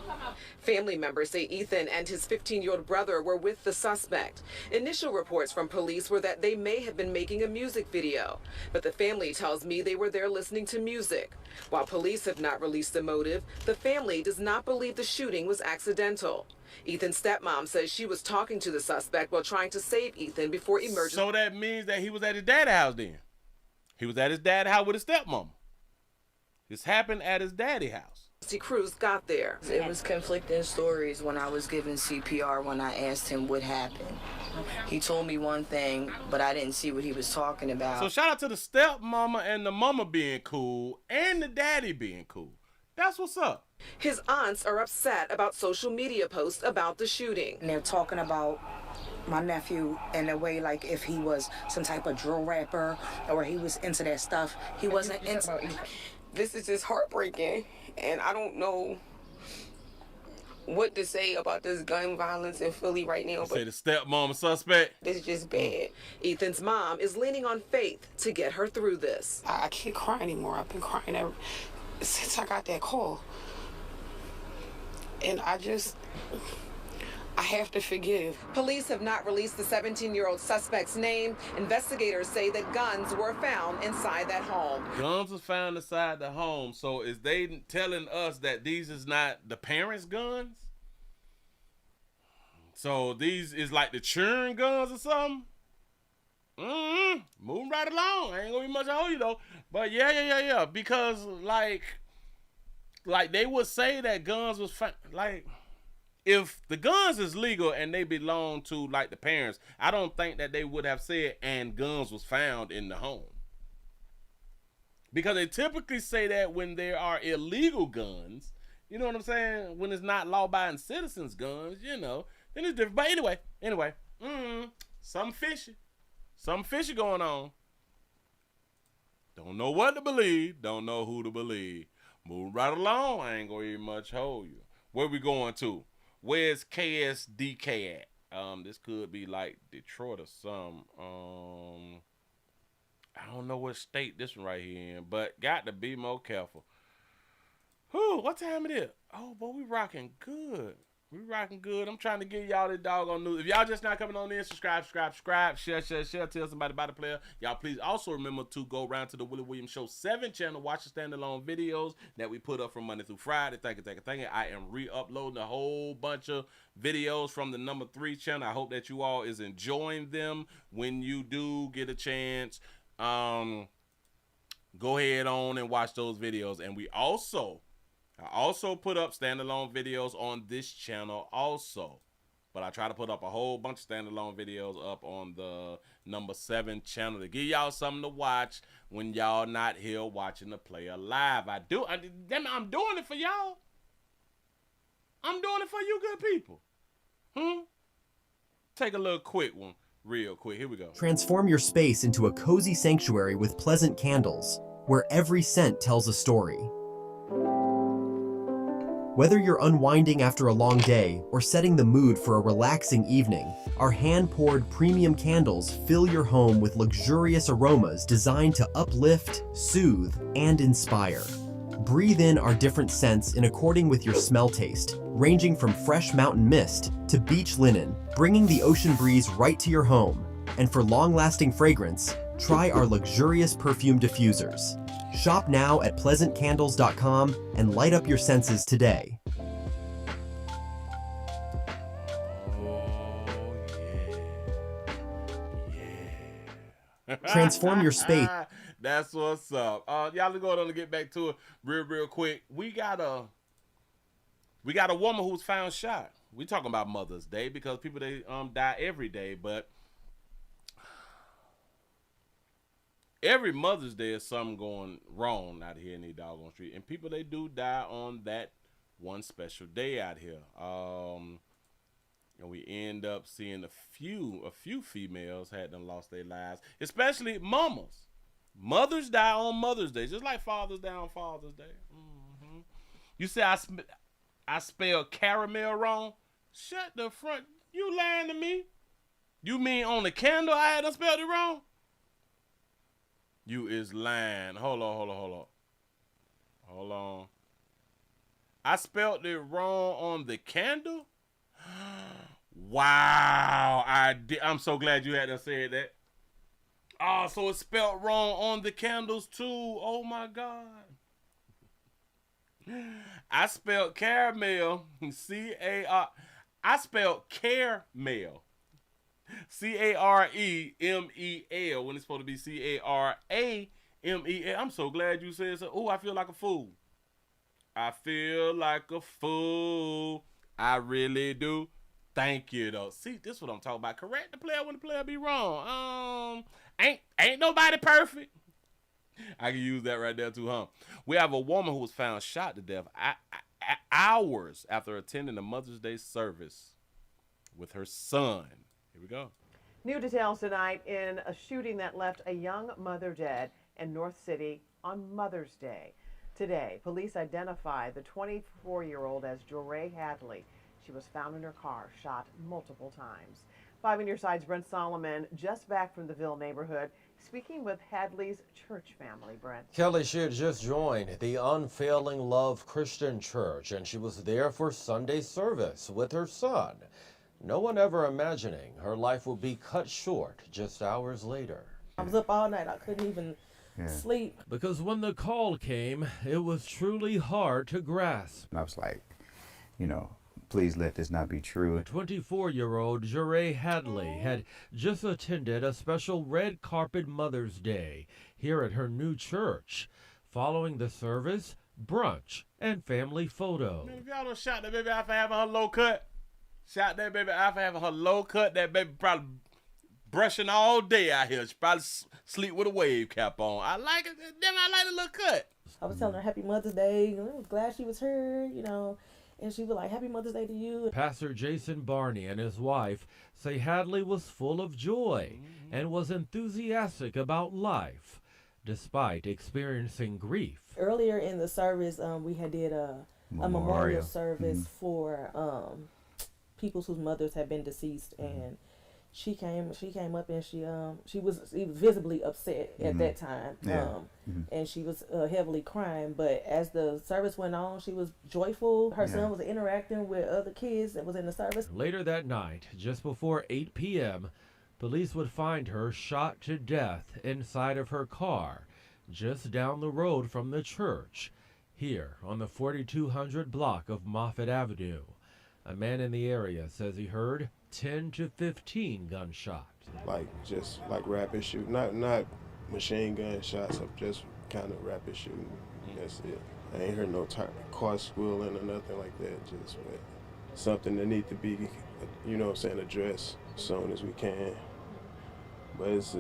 Family members say Ethan and his 15-year-old brother were with the suspect. Initial reports from police were that they may have been making a music video, but the family tells me they were there listening to music. While police have not released the motive, the family does not believe the shooting was accidental. Ethan's stepmom says she was talking to the suspect while trying to save Ethan before emergency. So that means that he was at his dad's house then. He was at his dad's house with his stepmom. This happened at his daddy's house. Crews got there. It was conflicting stories when I was giving CPR when I asked him what happened. He told me one thing, but I didn't see what he was talking about. So shout out to the stepmama and the mama being cool and the daddy being cool. That's what's up. His aunts are upset about social media posts about the shooting. And they're talking about my nephew in a way like if he was some type of drill rapper or he was into that stuff. He wasn't into. This is just heartbreaking, and I don't know what to say about this gun violence in Philly right now. Say the stepmom suspect. It's just bad. Ethan's mom is leaning on faith to get her through this. I can't cry anymore. I've been crying since I got that call. And I have to forgive. Police have not released the 17-year-old suspect's name. Investigators say that guns were found inside that home. Guns was found inside the home. So is they telling us that these is not the parents' guns? So these is like the churn guns or something? Moving right along. I ain't gonna be much on you though. But yeah. Because like they would say that guns was found, like, if the guns is legal and they belong to like the parents, I don't think that they would have said and guns was found in the home. Because they typically say that when there are illegal guns, you know what I'm saying? When it's not law-abiding citizens' guns, you know, then it's different. But anyway, something fishy going on. Don't know what to believe, don't know who to believe. Move right along, I ain't gonna even much hold you. Where we going to? Where's KSDK at? This could be like Detroit or something. I don't know what state this one right here in, but got to be more careful. Whew, what time it is? Oh, boy, we rocking good. I'm trying to get y'all this doggone news. If y'all just not coming on in, subscribe, share, tell somebody about the player. Y'all please also remember to go around to the Willie Williams Show 7 channel, watch the standalone videos that we put up from Monday through Friday. Thank you. I am re-uploading a whole bunch of videos from the number 3 channel. I hope that you all is enjoying them. When you do get a chance, go ahead on and watch those videos. And I also put up standalone videos on this channel also. But I try to put up a whole bunch of standalone videos up on the number 7 channel to give y'all something to watch when y'all not here watching the player live. I'm doing it for y'all. I'm doing it for you good people. Take a little quick one. Real quick. Here we go. Transform your space into a cozy sanctuary with pleasant candles, where every scent tells a story. Whether you're unwinding after a long day or setting the mood for a relaxing evening, our hand-poured premium candles fill your home with luxurious aromas designed to uplift, soothe, and inspire. Breathe in our different scents in according with your smell taste, ranging from fresh mountain mist to beach linen, bringing the ocean breeze right to your home. And for long-lasting fragrance, try our luxurious perfume diffusers. Shop now at pleasantcandles.com and light up your senses today. Transform your space. That's what's up. Y'all go on and get back to it real quick. We got a woman who was found shot. We talking about Mother's Day because people they die every day, but every Mother's Day is something going wrong out here in the doggone street. And people, they do die on that one special day out here. And we end up seeing a few females had them lost their lives, especially mamas. Mothers die on Mother's Day, just like fathers die on Father's Day. You say I spelled caramel wrong? Shut the front. You lying to me? You mean on the candle I had spelled it wrong? You is lying. Hold on. I spelled it wrong on the candle? Wow. I'm so glad you had to say that. Oh, so it's spelled wrong on the candles too. Oh my God. I spelled caramel. C-A-R. I spelled caramel. C-A-R-E-M-E-L when it's supposed to be C-A-R-A-M-E-L. I'm so glad you said so. Oh, I feel like a fool. I feel like a fool. I really do. Thank you, though. See, this is what I'm talking about. Correct the player when the player be wrong. Ain't nobody perfect. I can use that right there too, huh? We have a woman who was found shot to death hours after attending a Mother's Day service with her son. Here we go. New details tonight in a shooting that left a young mother dead in North City on Mother's Day. Today, police identified the 24-year-old as Joray Hadley. She was found in her car, shot multiple times. 5 on your side's Brent Solomon, just back from the Ville neighborhood, speaking with Hadley's church family. Brent. Kelly, she had just joined the Unfailing Love Christian Church, and she was there for Sunday service with her son. No one ever imagining her life would be cut short just hours later. I was up all night. I couldn't even sleep. Because when the call came, it was truly hard to grasp. And I was like, you know, please let this not be true. 24-year-old Joray Hadley had just attended a special red carpet Mother's Day here at her new church. Following the service, brunch and family photo. Man, if y'all don't shout that baby out for having her low cut, shout that baby out for having her low cut. That baby probably brushing all day out here. She probably sleep with a wave cap on. I like it. Damn, I like the little cut. I was telling her Happy Mother's Day. I was glad she was here, you know. And she was like, Happy Mother's Day to you. Pastor Jason Barney and his wife say Hadley was full of joy and was enthusiastic about life, despite experiencing grief. Earlier in the service, we had did a memorial service for people whose mothers had been deceased, and she came up and she was visibly upset at that time, and she was heavily crying. But as the service went on, she was joyful. Her son was interacting with other kids that was in the service. Later that night, just before 8 p.m., police would find her shot to death inside of her car, just down the road from the church, here on the 4200 block of Moffett Avenue. A man in the area says he heard 10 to 15 gunshots. Just rapid shooting, not machine gun shots, just kind of rapid shooting. That's it. I ain't heard no car squealing or nothing like that. Just something that need to be, you know what I'm saying, addressed as soon as we can. But it's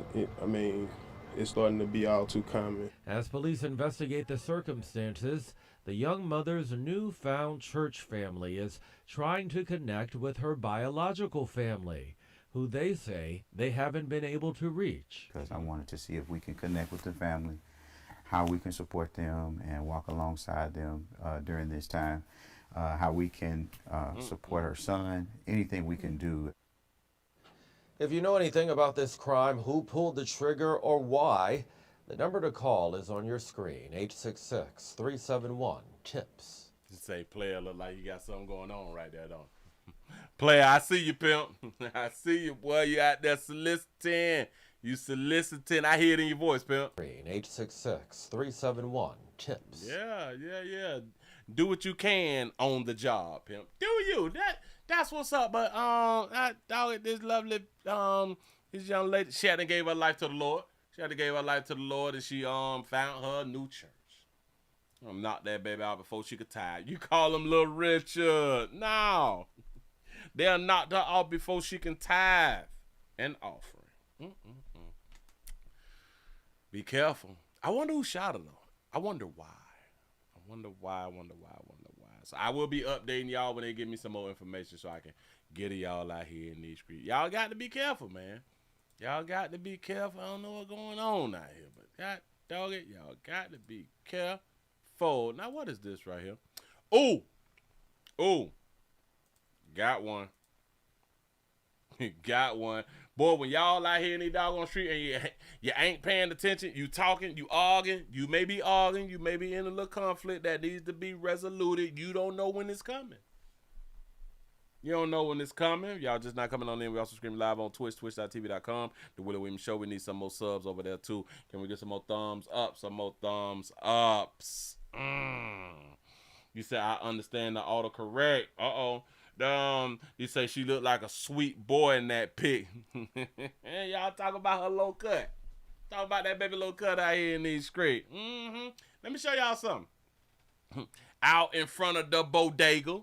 starting to be all too common. As police investigate the circumstances, the young mother's newfound church family is trying to connect with her biological family, who they say they haven't been able to reach. Because I wanted to see if we can connect with the family, how we can support them and walk alongside them during this time, how we can support her son, anything we can do. If you know anything about this crime, who pulled the trigger or why, the number to call is on your screen, 866-371-TIPS. Just say, player, look like you got something going on right there, don't you? Player, I see you, pimp. I see you, boy. You out there soliciting. You soliciting. I hear it in your voice, pimp. 866-371-TIPS. Yeah. Do what you can on the job, pimp. Do you? That's what's up. But this lovely this young lady, she hadn't gave her life to the Lord. And she found her new church. Knocked that baby out before she could tithe. You call him Little Richard. No. They'll knock her off before she can tithe an offering. Be careful. I wonder who shot her, though. I wonder why. So I will be updating y'all when they give me some more information so I can get it y'all out here in these streets. Y'all got to be careful, man. Y'all got to be careful. I don't know what's going on out here, but y'all got to be careful. Now, what is this right here? Oh, got one. Got one. Boy, when y'all out here in the doggone street and you ain't paying attention, you talking, you arguing, you may be in a little conflict that needs to be resoluted. You don't know when it's coming. Y'all just not coming on in. We also stream live on Twitch, twitch.tv.com. The Willie Williams Show. We need some more subs over there, too. Can we get some more thumbs up? Some more thumbs ups. You say, I understand the autocorrect. You say she looked like a sweet boy in that pic. Y'all talk about her low cut. Talk about that baby low cut out here in these streets. Let me show y'all something. Out in front of the bodega.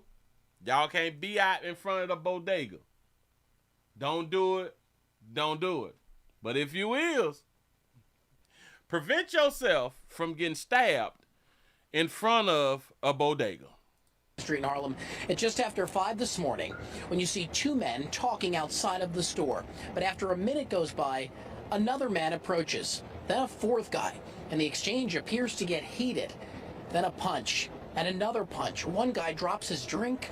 Y'all can't be out in front of the bodega. Don't do it. But if you is, prevent yourself from getting stabbed in front of a bodega. Street in Harlem at just after 5 this morning when you see two men talking outside of the store. But after a minute goes by, another man approaches, then a fourth guy, and the exchange appears to get heated. then a punch, and another punch. One guy drops his drink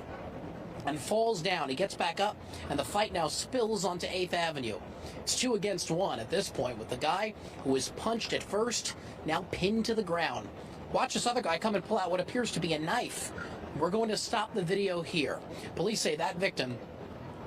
and falls down. He gets back up, and the fight now spills onto 8th Avenue. It's 2 against 1 at this point, with the guy who was punched at first now pinned to the ground. Watch this other guy come and pull out what appears to be a knife. We're going to stop the video here. Police say that victim,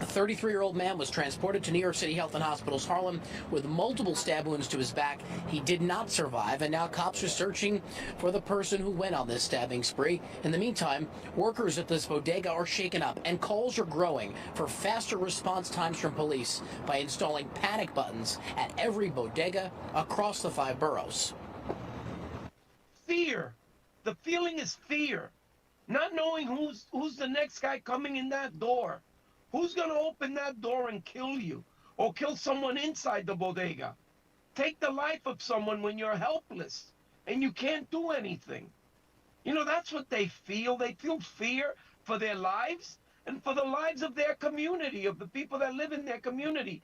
a 33-year-old man, was transported to New York City Health and Hospital's Harlem with multiple stab wounds to his back. He did not survive, and now cops are searching for the person who went on this stabbing spree. In the meantime, workers at this bodega are shaken up, and calls are growing for faster response times from police by installing panic buttons at every bodega across the 5 boroughs. Fear. The feeling is fear. Not knowing who's the next guy coming in that door. Who's going to open that door and kill you or kill someone inside the bodega? Take the life of someone when you're helpless and you can't do anything. You know, that's what they feel. They feel fear for their lives and for the lives of their community, of the people that live in their community.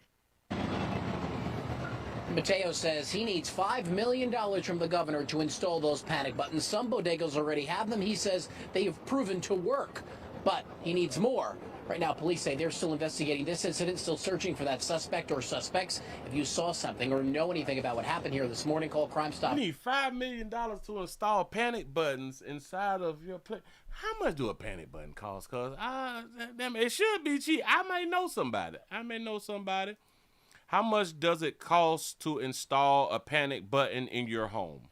Mateo says he needs $5 million from the governor to install those panic buttons. Some bodegas already have them. He says they have proven to work, but he needs more. Right now, police say they're still investigating this incident, still searching for that suspect or suspects. If you saw something or know anything about what happened here this morning, call Crime Stop. You need $5 million to install panic buttons inside of your place. How much do a panic button cost? Cause it should be cheap. I may know somebody. How much does it cost to install a panic button in your home?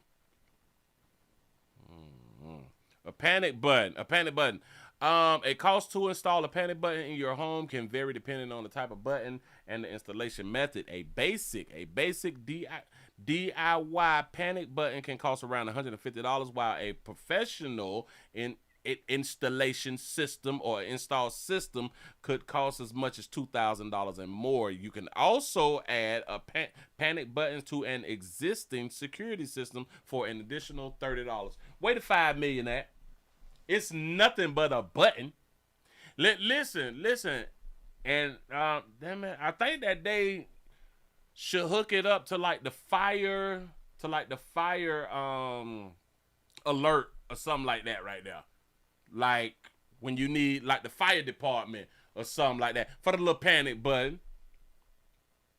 A panic button. It costs to install a panic button in your home can vary depending on the type of button and the installation method. A basic DIY panic button can cost around $150, while a professional installation system or install system could cost as much as $2,000 and more. You can also add a panic button to an existing security system for an additional $30. Where the $5 million at? It's nothing but a button. Listen, and damn it, I think that they should hook it up to like the fire alert or something like that right there. Like when you need like the fire department or something like that for the little panic button.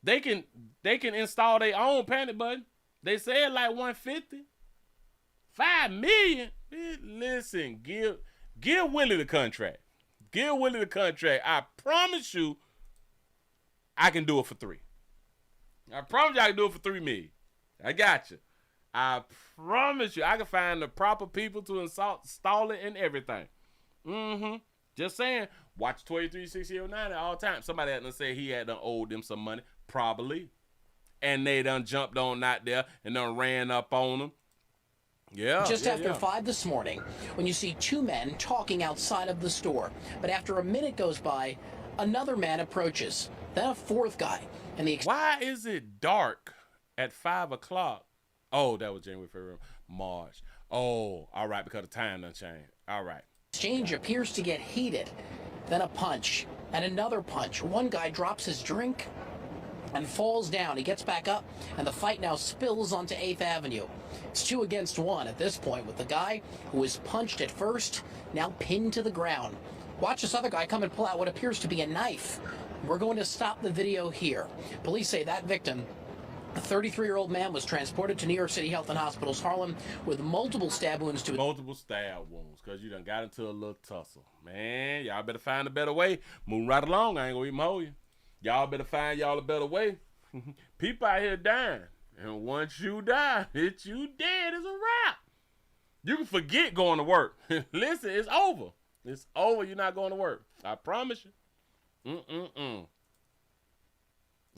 They can install their own panic button. They said like $150. $5 million. Listen, give Willie the contract. Give Willie the contract. I promise you, I can do it for $3. I promise you I can do it for $3 million. I got you. I promise you I can find the proper people to install it and everything. Just saying. Watch 236009 at all times. Somebody had to say he had to owe them some money. Probably. And they done jumped on out there and done ran up on them. Just after 5 this morning, when you see 2 men talking outside of the store. But after a minute goes by, another man approaches. Then a 4th guy. And why is it dark at 5 o'clock? Oh, that was January, February, March. Oh, all right, because the time done changed. All right. Exchange appears to get heated. Then a punch and another punch. One guy drops his drink and falls down. He gets back up, and the fight now spills onto 8th Avenue. It's 2 against 1 at this point, with the guy who was punched at first now pinned to the ground. Watch this other guy come and pull out what appears to be a knife. We're going to stop the video here. Police say that victim, a 33-year-old man, was transported to New York City Health and Hospital's Harlem with multiple stab wounds to multiple stab wounds, because you done got into a little tussle. Man, y'all better find a better way. Moving right along. I ain't gonna even hold you. Y'all better find y'all a better way. People out here dying. And once you die, it's you dead. It's a wrap. You can forget going to work. Listen, it's over. It's over. You're not going to work. I promise you.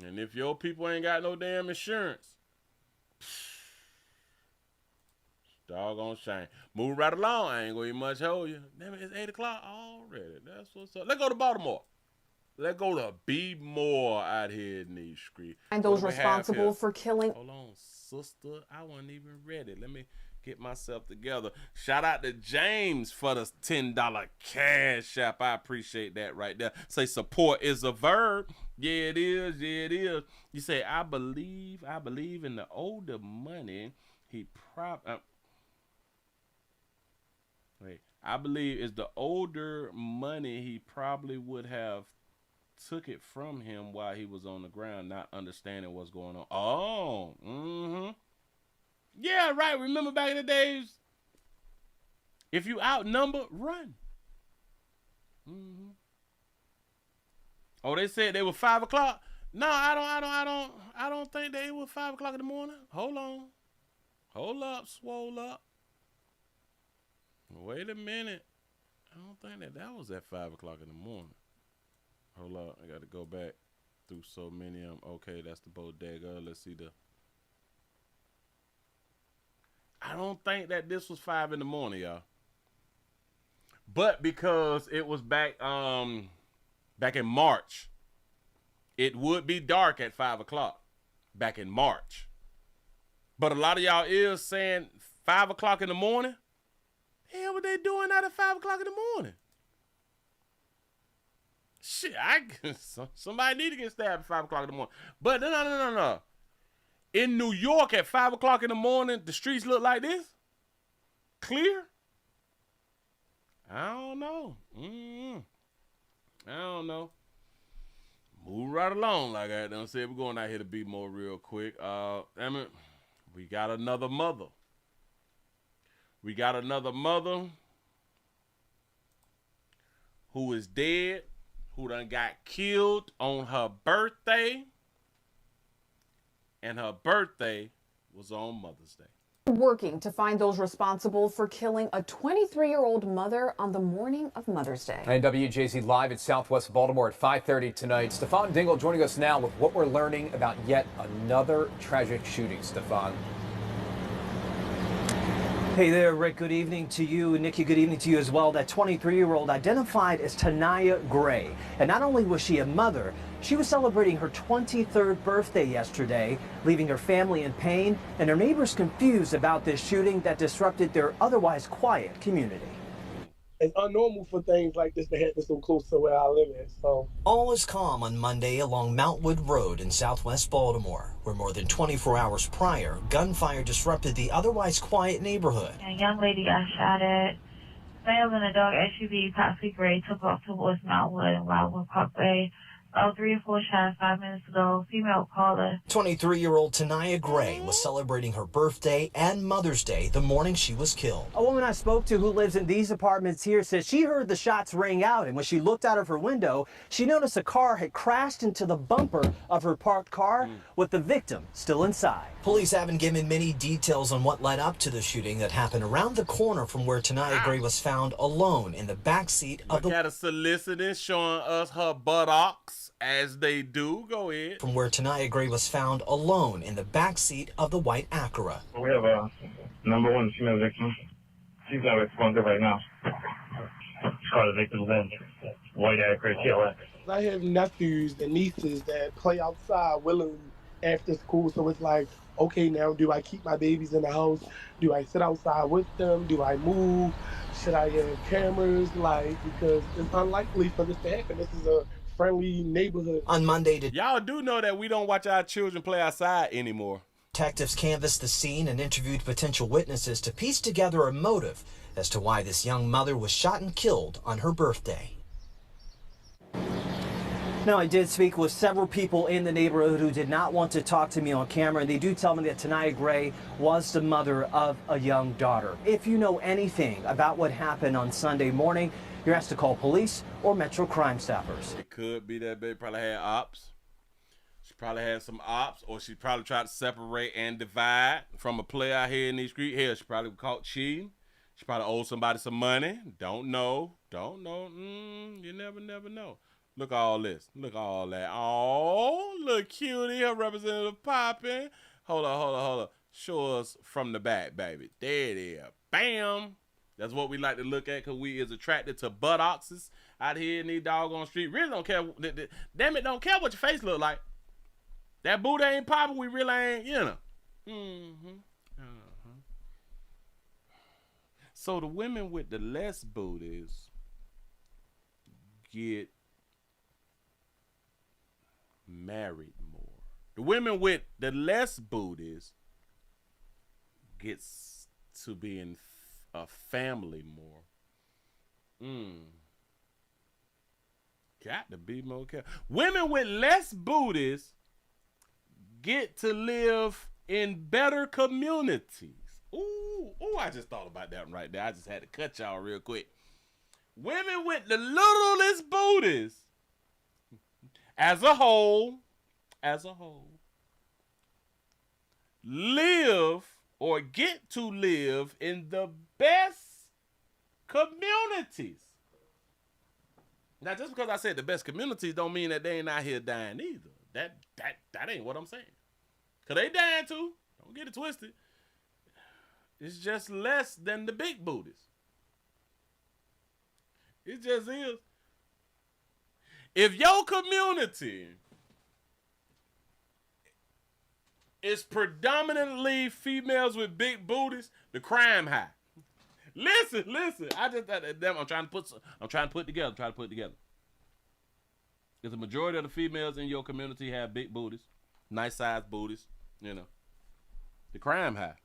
And if your people ain't got no damn insurance, doggone shame. Move right along. I ain't going to even much hold you. Damn it, it's 8 o'clock already. That's what's up. Let's go to Baltimore. Let's go to B More out here in these streets. And those responsible for killing. Hold on, sister. I wasn't even ready. Let me get myself together. Shout out to James for the $10 cash app. I appreciate that right there. Say support is a verb. Yeah, it is. Yeah, it is. You say, I believe in the older money. I believe is the older money, he probably would have took it from him while he was on the ground, not understanding what's going on. Oh, yeah, right. Remember back in the days, if you outnumber, run. Oh, they said they were 5 o'clock. No, I don't think they were 5 o'clock in the morning. Hold on. Hold up, swole up. Wait a minute. I don't think that was at 5 o'clock in the morning. Hold up. I got to go back through so many of them. Okay, that's the Bodega. Let's see the... I don't think that this was 5 in the morning, y'all. But because it was back in March, it would be dark at 5 o'clock back in March. But a lot of y'all is saying 5 o'clock in the morning. Hell, what they doing out at 5 o'clock in the morning? Shit, somebody need to get stabbed at 5 o'clock in the morning. But no. In New York at 5 o'clock in the morning, the streets look like this? Clear? I don't know. I don't know. Move right along, like I done said. We're going out here to be more real quick. Damn it. We got another mother. Who is dead, who done got killed on her birthday. And her birthday was on Mother's Day. Working to find those responsible for killing a 23-year-old mother on the morning of Mother's Day. And WJZ live at Southwest Baltimore at 5:30 tonight. Stefan Dingle joining us now with what we're learning about yet another tragic shooting. Stefan. Hey there, Rick. Good evening to you. Nikki, good evening to you as well. That 23-year-old identified as Tanaya Gray. And not only was she a mother, she was celebrating her 23rd birthday yesterday, leaving her family in pain and her neighbors confused about this shooting that disrupted their otherwise quiet community. It's unnormal for things like this to happen so close to where I live at, so. All is calm on Monday along Mountwood Road in southwest Baltimore, where more than 24 hours prior, gunfire disrupted the otherwise quiet neighborhood. A young lady got shot at. Male in a dog SUV, possibly gray, took off towards Mountwood and Wildwood Parkway. About 3 or 4 shots 5 minutes ago. Female caller. 23-year-old Tanaya Gray was celebrating her birthday and Mother's Day the morning she was killed. A woman I spoke to who lives in these apartments here says she heard the shots ring out, and when she looked out of her window, she noticed a car had crashed into the bumper of her parked car with the victim still inside. Police haven't given many details on what led up to the shooting that happened around the corner from where Tanaya Gray was found alone in the backseat of the... Look at a solicitor showing us her buttocks. As they do, go ahead. From where Tanaya Gray was found alone in the backseat of the white Acura. We have a #1 female victim. She's not responsive right now. Call the victim's in white Acura TLX. I have nephews and nieces that play outside willingly after school, so it's like, okay, now do I keep my babies in the house? Do I sit outside with them? Do I move? Should I have cameras? Because it's unlikely for this to happen. This is a friendly neighborhood. On Monday, y'all do know that we don't watch our children play outside anymore. Detectives canvassed the scene and interviewed potential witnesses to piece together a motive as to why this young mother was shot and killed on her birthday. Now, I did speak with several people in the neighborhood who did not want to talk to me on camera, and they do tell me that Tanaya Gray was the mother of a young daughter. If you know anything about what happened on Sunday morning, you're asked to call police or Metro Crime Stoppers. It could be that baby probably had ops. She probably had some ops, or she probably tried to separate and divide from a player out here in these streets. Hell, she probably caught cheating. She probably owed somebody some money. Don't know. You never know. Look at all this. Look at all that. Oh, look cutie. Her representative popping. Hold on. Show us from the back, baby. There it is. Bam. That's what we like to look at because we is attracted to buttocks out here in these doggone street. Really don't care. Damn it, don't care what your face look like. That booty ain't popping. We really ain't, So the women with the less booties get married more. The women with the less booties gets to be in a family more. Got to be more careful. Women with less booties get to live in better communities. Ooh, I just thought about that one right there. I just had to cut y'all real quick. Women with the littlest booties, as a whole, live or get to live in the best communities. Now, just because I said the best communities don't mean that they ain't out here dying either. That ain't what I'm saying. Because they dying too. Don't get it twisted. It's just less than the big booties. It just is. If your community is predominantly females with big booties, the crime high. Listen. I'm trying to put together. If the majority of the females in your community have big booties, nice sized booties, the crime high.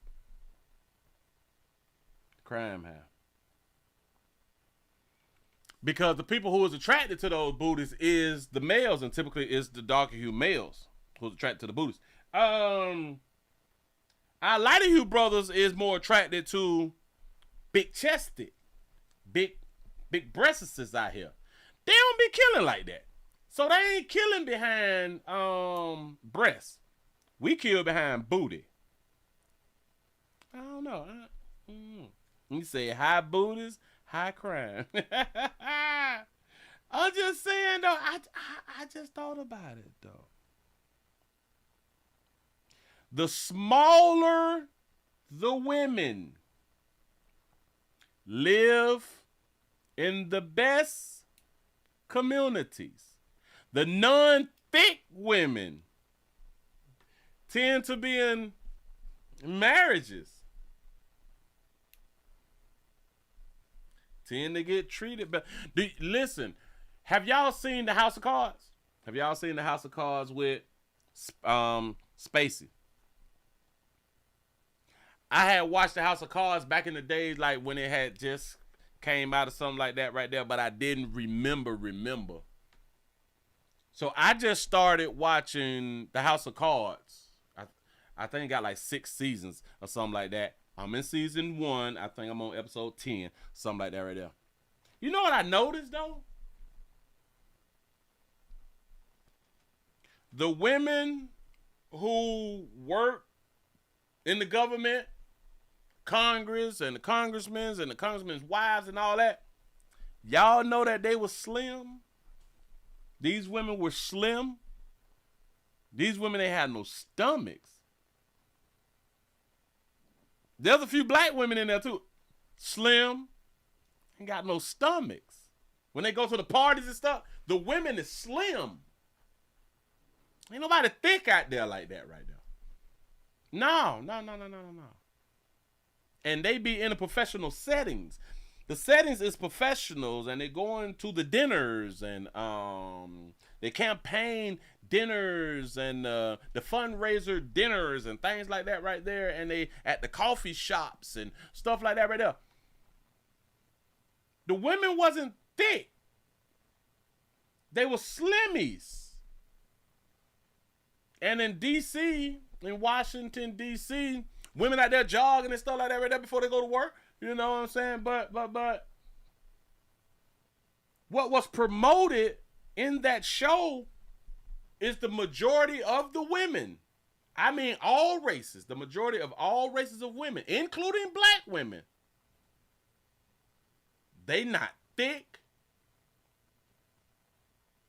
Because the people who is attracted to those booties is the males, and typically it's the darker hue males who's attracted to the booties. Our lighter hue brothers is more attracted to big chested, big breasts out here. They don't be killing like that. So they ain't killing behind breasts. We kill behind booty. I don't know. You say high booties, high crime. I'm just saying though, I just thought about it though. The smaller the women live in the best communities. The non-thick women tend to be in marriages. Tend to get treated better. Listen, have y'all seen the House of Cards? Have y'all seen the House of Cards with Spacey? I had watched the House of Cards back in the days, like when it had just came out or something like that right there, but I didn't remember. So I just started watching the House of Cards. I think it got like 6 seasons or something like that. I'm in season 1. I think I'm on episode 10, something like that right there. You know what I noticed though? The women who work in the government, Congress and the congressmen and the congressmen's wives and all that, y'all know that they were slim. These women were slim. These women, they had no stomachs. There's a few black women in there too. Slim. Ain't got no stomachs. When they go to the parties and stuff, the women is slim. Ain't nobody thick out there like that right now. No. And they be in the professional settings. The settings is professionals, and they going to the dinners and they campaign dinners and the fundraiser dinners and things like that right there, and they at the coffee shops and stuff like that right there. The women wasn't thick. They were slimmies. And in D.C., in Washington, D.C., women out there jogging and stuff like that right there before they go to work. You know what I'm saying? But what was promoted in that show is the majority of the women. I mean, all races. The majority of all races of women, including black women. They not thick.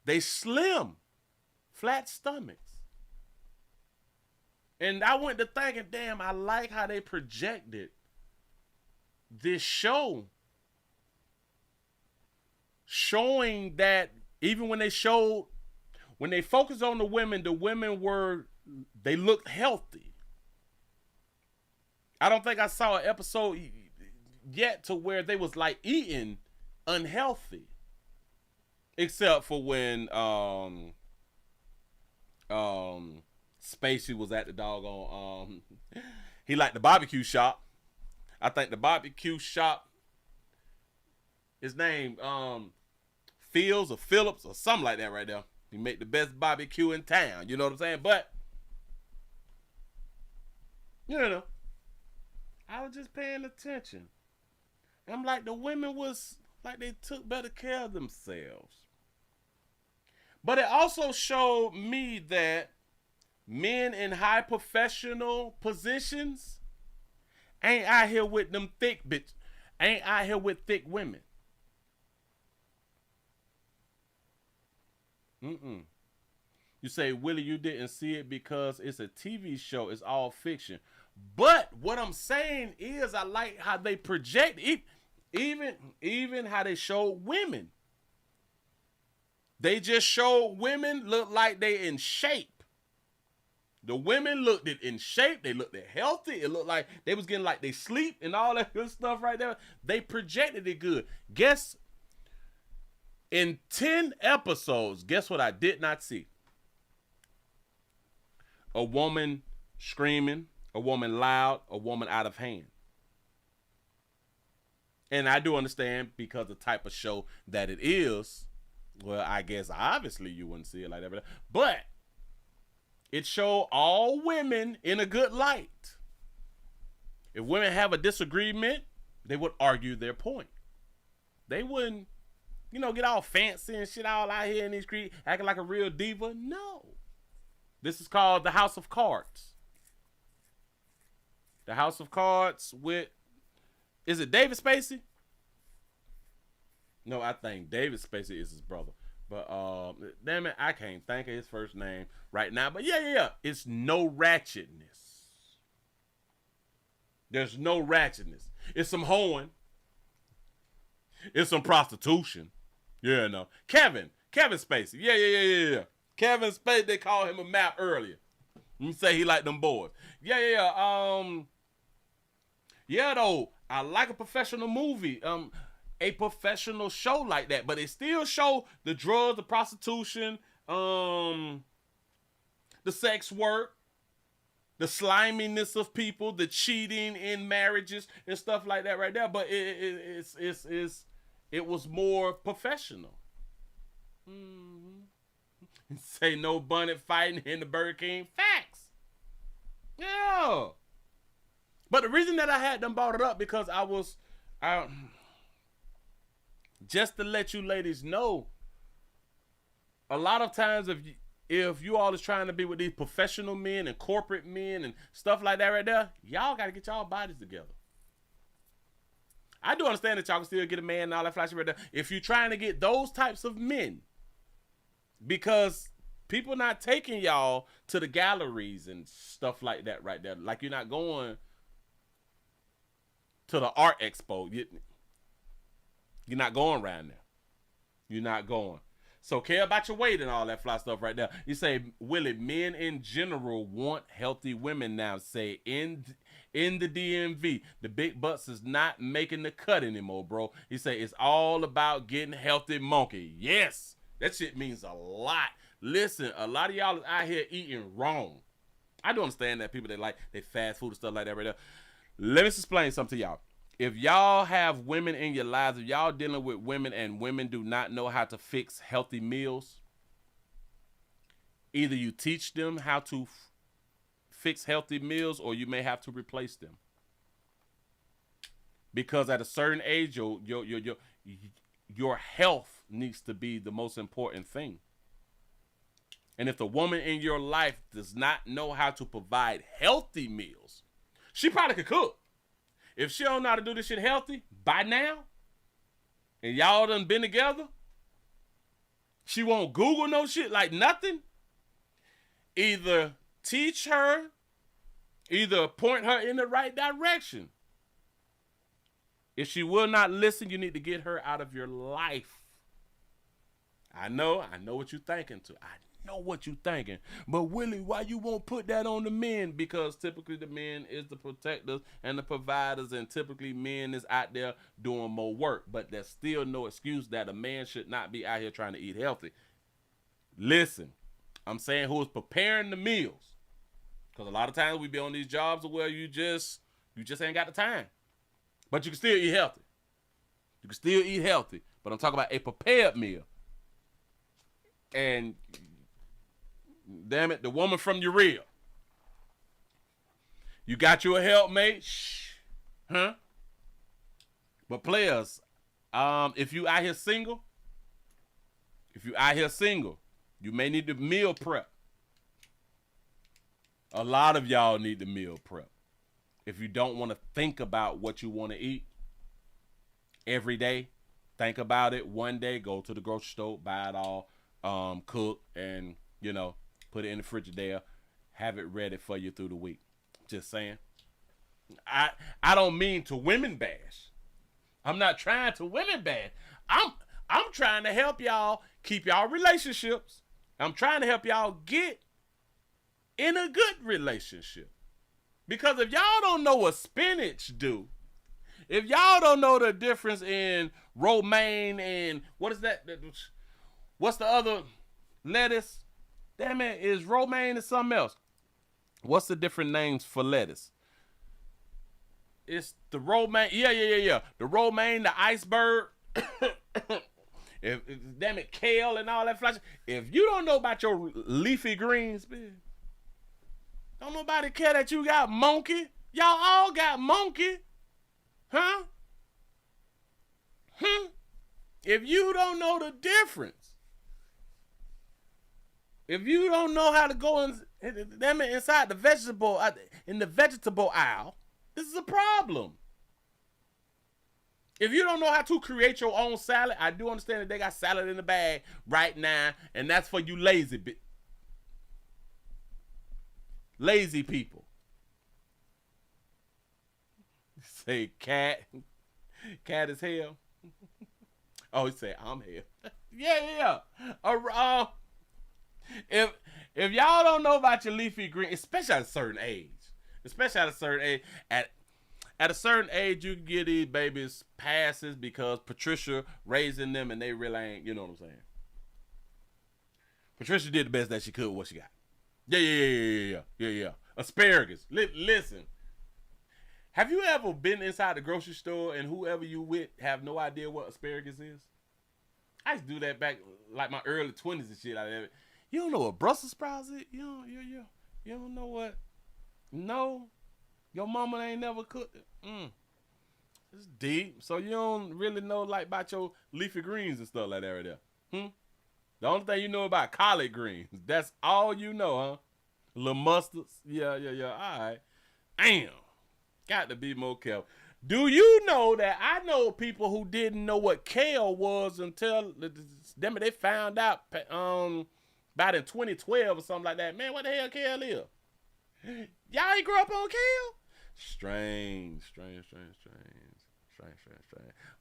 They slim. Flat stomachs. And I went to thinking, damn, I like how they projected this show. Showing that even when they focused on the women they looked healthy. I don't think I saw an episode yet to where they was like eating unhealthy. Except for when Spacey was at the doggone he liked the barbecue shop. I think the barbecue shop his name Fields or Phillips or something like that right there. He make the best barbecue in town. You know what I'm saying? But you know, I was just paying attention. And I'm like, the women was like they took better care of themselves. But it also showed me that men in high professional positions ain't out here with them thick bitch. Ain't out here with thick women. You say, Willie, you didn't see it because it's a TV show. It's all fiction. But what I'm saying is I like how they project it. Even how they show women. They just showed women look like they in shape. The women looked in shape. They looked healthy. It looked like they was getting like they sleep and all that good stuff right there. They projected it good. Guess in 10 episodes, guess what I did not see? A woman screaming, a woman loud, a woman out of hand. And I do understand because the type of show that it is, well, I guess obviously you wouldn't see it like that. But it showed all women in a good light. If women have a disagreement, they would argue their point. They wouldn't, get all fancy and shit all out here in these streets acting like a real diva. No. This is called The House of Cards. The House of Cards with, is it David Spacey? No, I think David Spacey is his brother. But damn it, I can't think of his first name right now. But yeah. It's no ratchetness. There's no ratchetness. It's some hoeing. It's some prostitution. Yeah, no. Kevin Spacey. Yeah. Kevin Spacey, they called him a map earlier. You say he like them boys. Yeah. Yeah, though, I like a professional movie. A professional show like that, but it still show the drugs, the prostitution, the sex work, the sliminess of people, the cheating in marriages and stuff like that right there. But it was more professional. Say no bunny fighting in the Burger King. Facts. Yeah. But the reason that I had them brought it up because I just to let you ladies know, a lot of times if you all is trying to be with these professional men and corporate men and stuff like that right there, y'all got to get y'all bodies together. I do understand that y'all can still get a man and all that flashy right there. If you're trying to get those types of men, because people not taking y'all to the galleries and stuff like that right there. Like you're not going to the art expo. You're not going around there. You're not going. So care about your weight and all that fly stuff right there. You say, Willie, men in general want healthy women now. Say in the DMV, the big butts is not making the cut anymore, bro. You say it's all about getting healthy monkey. Yes, that shit means a lot. Listen, a lot of y'all is out here eating wrong. I do understand that people they fast food and stuff like that right there. Let me explain something to y'all. If y'all have women in your lives, if y'all dealing with women and women do not know how to fix healthy meals, either you teach them how to fix healthy meals or you may have to replace them. Because at a certain age, your health needs to be the most important thing. And if the woman in your life does not know how to provide healthy meals, she probably could cook. If she don't know how to do this shit healthy by now, and y'all done been together, she won't Google no shit like nothing. Either teach her, either point her in the right direction. If she will not listen, you need to get her out of your life. I know what you're thinking too. I know what you're thinking. But Willie, why you won't put that on the men? Because typically the men is the protectors and the providers, and typically men is out there doing more work. But there's still no excuse that a man should not be out here trying to eat healthy. Listen, I'm saying who is preparing the meals. Because a lot of times we be on these jobs where you just ain't got the time. But you can still eat healthy. You can still eat healthy, but I'm talking about a prepared meal. And damn it, the woman from your reel. You got you a helpmate, huh? But players, if you out here single, you may need to meal prep. A lot of y'all need to meal prep. If you don't want to think about what you want to eat every day, think about it one day, go to the grocery store, buy it all, cook, and, you know, put it in the Frigidaire, have it ready for you through the week. Just saying. I don't mean to women bash. I'm not trying to women bash. I'm trying to help y'all keep y'all relationships. I'm trying to help y'all get in a good relationship. Because if y'all don't know what spinach do, if y'all don't know the difference in romaine and what is that? What's the other lettuce? Damn it, is romaine or something else? What's the different names for lettuce? It's the romaine. Yeah. The romaine, the iceberg. Damn it, kale and all that flash. If you don't know about your leafy greens, man, don't nobody care that you got monkey. Y'all all got monkey. Huh? If you don't know the difference, if you don't know how to go inside the vegetable, in the vegetable aisle, this is a problem. If you don't know how to create your own salad, I do understand that they got salad in the bag right now, and that's for you lazy people. Say cat is hell. Oh, he said I'm hell. Yeah. If y'all don't know about your leafy green, especially at a certain age, at a certain age, you can give these babies passes because Patricia raising them and they really ain't, you know what I'm saying? Patricia did the best that she could with what she got. Yeah. Asparagus. Listen. Have you ever been inside the grocery store and whoever you with have no idea what asparagus is? I used to do that back like my early 20s and shit like that. You don't know what Brussels sprouts is? You don't know what? No. Your mama ain't never cooked it. It's deep. So you don't really know like about your leafy greens and stuff like that right there. The only thing you know about collard greens. That's all you know, huh? Little mustards. Yeah. All right. Damn. Got to be more careful. Do you know that I know people who didn't know what kale was until they found out about in 2012 or something like that. Man, what the hell kale is? Y'all ain't grew up on kale? Strange.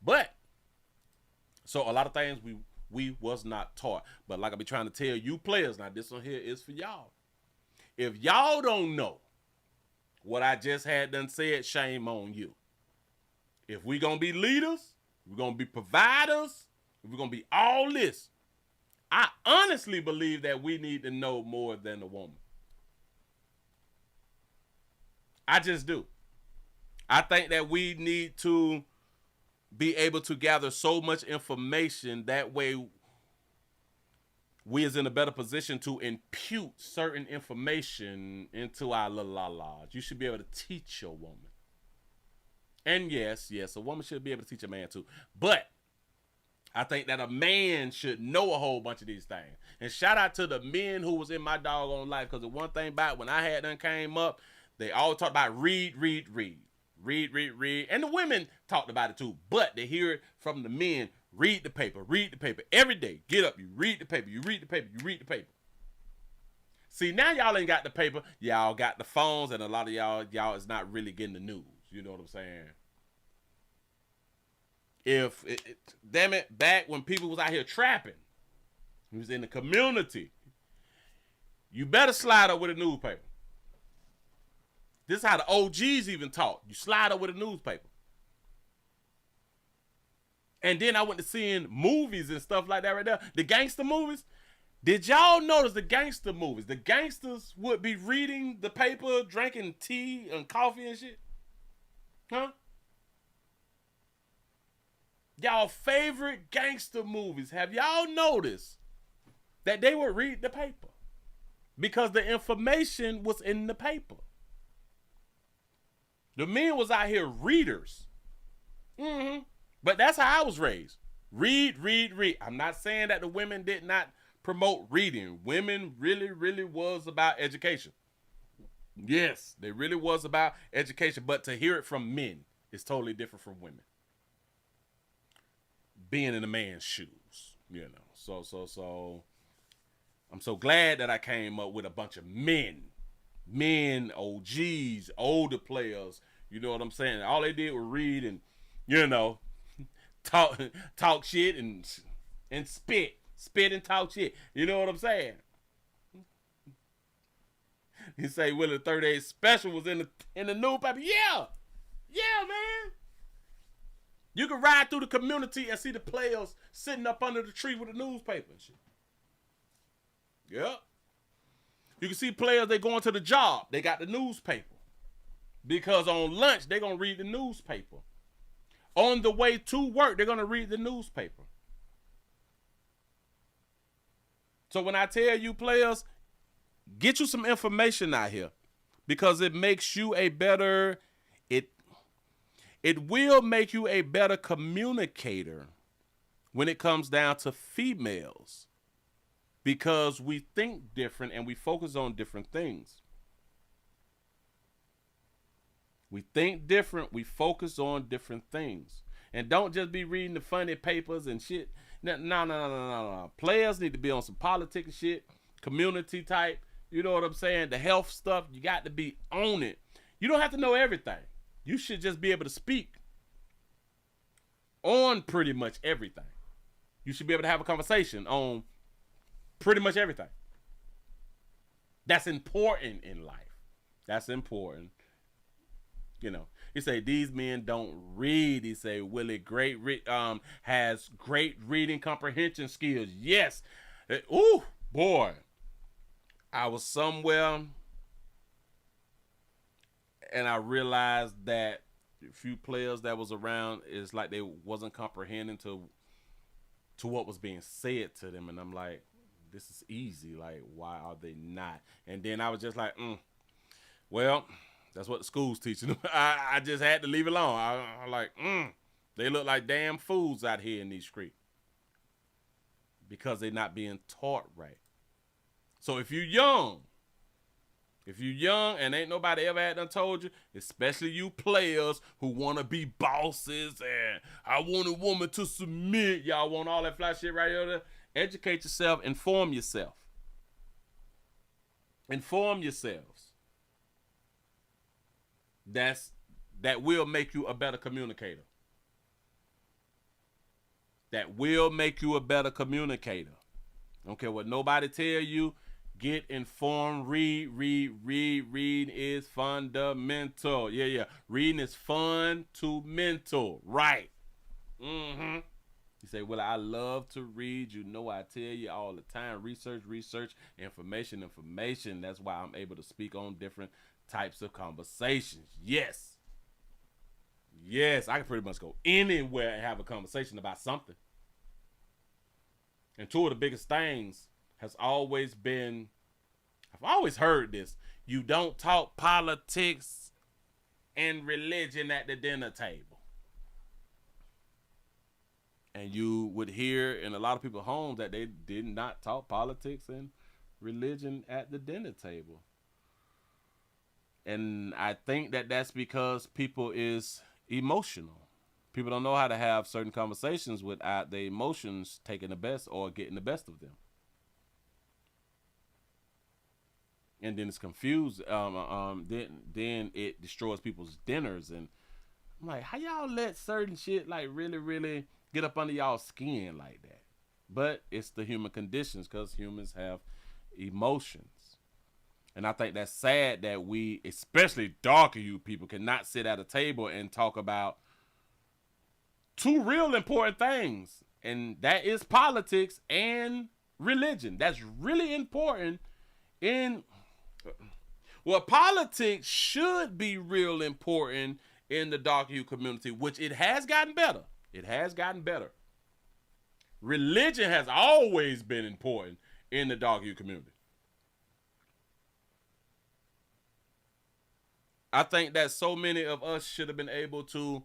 But, so a lot of things we was not taught. But like I be trying to tell you players, now this one here is for y'all. If y'all don't know what I just had done said, shame on you. If we gonna be leaders, we're gonna be providers, if we're gonna be all this, I honestly believe that we need to know more than a woman. I just do. I think that we need to be able to gather so much information that way we is in a better position to impute certain information into our little la-las. You should be able to teach your woman. And yes, a woman should be able to teach a man too. But I think that a man should know a whole bunch of these things. And shout out to the men who was in my doggone life, because the one thing about when I had done came up, they always talked about read. And the women talked about it too. But they hear it from the men. Read the paper every day. Get up, you read the paper. See, now y'all ain't got the paper. Y'all got the phones, and a lot of y'all is not really getting the news. You know what I'm saying? Damn it, back when people was out here trapping, he was in the community, you better slide up with a newspaper. This is how the OGs even taught. You slide up with a newspaper. And then I went to seeing movies and stuff like that right there. The gangster movies. Did y'all notice the gangster movies? The gangsters would be reading the paper, drinking tea and coffee and shit. Huh? y'all favorite gangster movies, have y'all noticed that they would read the paper? Because the information was in the paper. The men was out here readers. But that's how I was raised. Read, read, read. I'm not saying that the women did not promote reading. Women really, really was about education. Yes, they really was about education. But to hear it from men is totally different from women. Being in a man's shoes, you know. So I'm so glad that I came up with a bunch of men, OGs, older players. You know what I'm saying? All they did was read and, you know, talk shit and spit and talk shit. You know what I'm saying? You say Willie, the 38 special was in the newspaper. Yeah, man. You can ride through the community and see the players sitting up under the tree with a newspaper and shit. Yep. You can see players, they going to the job. They got the newspaper. Because on lunch, they're going to read the newspaper. On the way to work, they're going to read the newspaper. So when I tell you players, get you some information out here. Because it makes you a better, it will make you a better communicator when it comes down to females. Because we think different and we focus on different things. We think different, we focus on different things. And don't just be reading the funny papers and shit. No. Players need to be on some politics and shit, community type, you know what I'm saying? The health stuff, you got to be on it. You don't have to know everything. You should just be able to speak on pretty much everything. You should be able to have a conversation on pretty much everything. That's important in life. That's important. You know, he say these men don't read. He say Willie has great reading comprehension skills. Yes. Ooh, boy. I was somewhere and I realized that a few players that was around is like they wasn't comprehending to what was being said to them. And I'm like, this is easy. Like, why are they not? And then I was just like, well, that's what the school's teaching them. I just had to leave it alone. I'm like, they look like damn fools out here in these streets because they're not being taught right. So if you're young and ain't nobody ever had done told you, especially you players who want to be bosses and I want a woman to submit, y'all want all that fly shit right there. Educate yourself, inform yourself. Inform yourselves. That will make you a better communicator. That will make you a better communicator. Don't care what nobody tell you. Get informed. Read. Reading is fundamental. Yeah. Reading is fundamental. Right. You say, well, I love to read. You know I tell you all the time. Research. Information. That's why I'm able to speak on different types of conversations. Yes, I can pretty much go anywhere and have a conversation about something. And two of the biggest things has always been, I've always heard this, you don't talk politics and religion at the dinner table. And you would hear in a lot of people's homes that they did not talk politics and religion at the dinner table. And I think that that's because people is emotional. People don't know how to have certain conversations without their emotions taking the best or getting the best of them. And then it's confused. Then it destroys people's dinners. And I'm like, how y'all let certain shit like really, really get up under y'all skin like that? But it's the human conditions because humans have emotions. And I think that's sad that we, especially darker you people, cannot sit at a table and talk about two real important things. And that is politics and religion. That's really important politics should be real important in the darker hue community, which it has gotten better. It has gotten better. Religion has always been important in the dog youth community. I think that so many of us should have been able to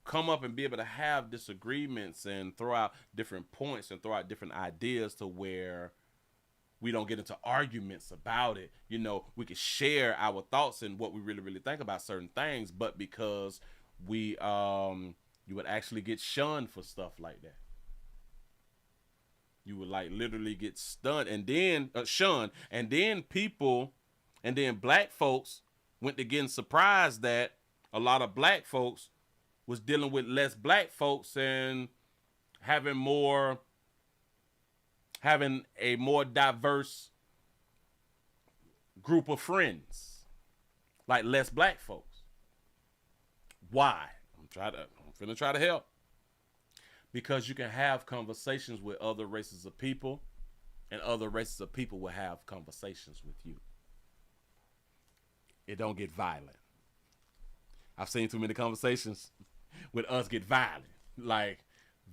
come up and be able to have disagreements and throw out different points and throw out different ideas to where we don't get into arguments about it. You know, we can share our thoughts and what we really, really think about certain things, but because we, you would actually get shunned for stuff like that. You would like literally get stunned and then shunned, and then people, and then black folks went to getting surprised that a lot of black folks was dealing with less black folks and having a more diverse group of friends, like less black folks. Why? I'm finna try to help. Because you can have conversations with other races of people, and other races of people will have conversations with you. It don't get violent. I've seen too many conversations with us get violent, like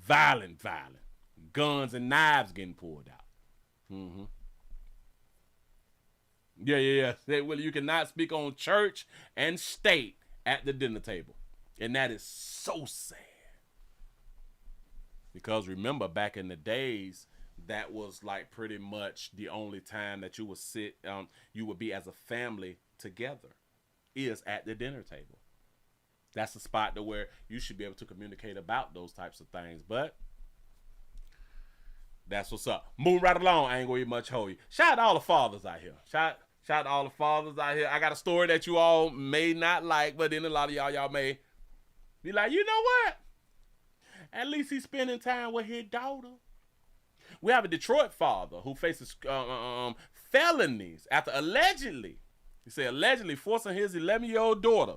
violent. Guns and knives getting pulled out. Mm-hmm. Yeah. Say, Willie, you cannot speak on church and state at the dinner table. And that is so sad. Because remember, back in the days, that was like pretty much the only time that you would sit, you would be as a family together, is at the dinner table. That's the spot to where you should be able to communicate about those types of things. But that's what's up. Moving right along, I ain't gonna eat much hold you. Shout out to all the fathers out here. Shout out to all the fathers out here. I got a story that you all may not like, but then a lot of y'all may be like, you know what? At least he's spending time with his daughter. We have a Detroit father who faces felonies after allegedly forcing his 11-year-old daughter.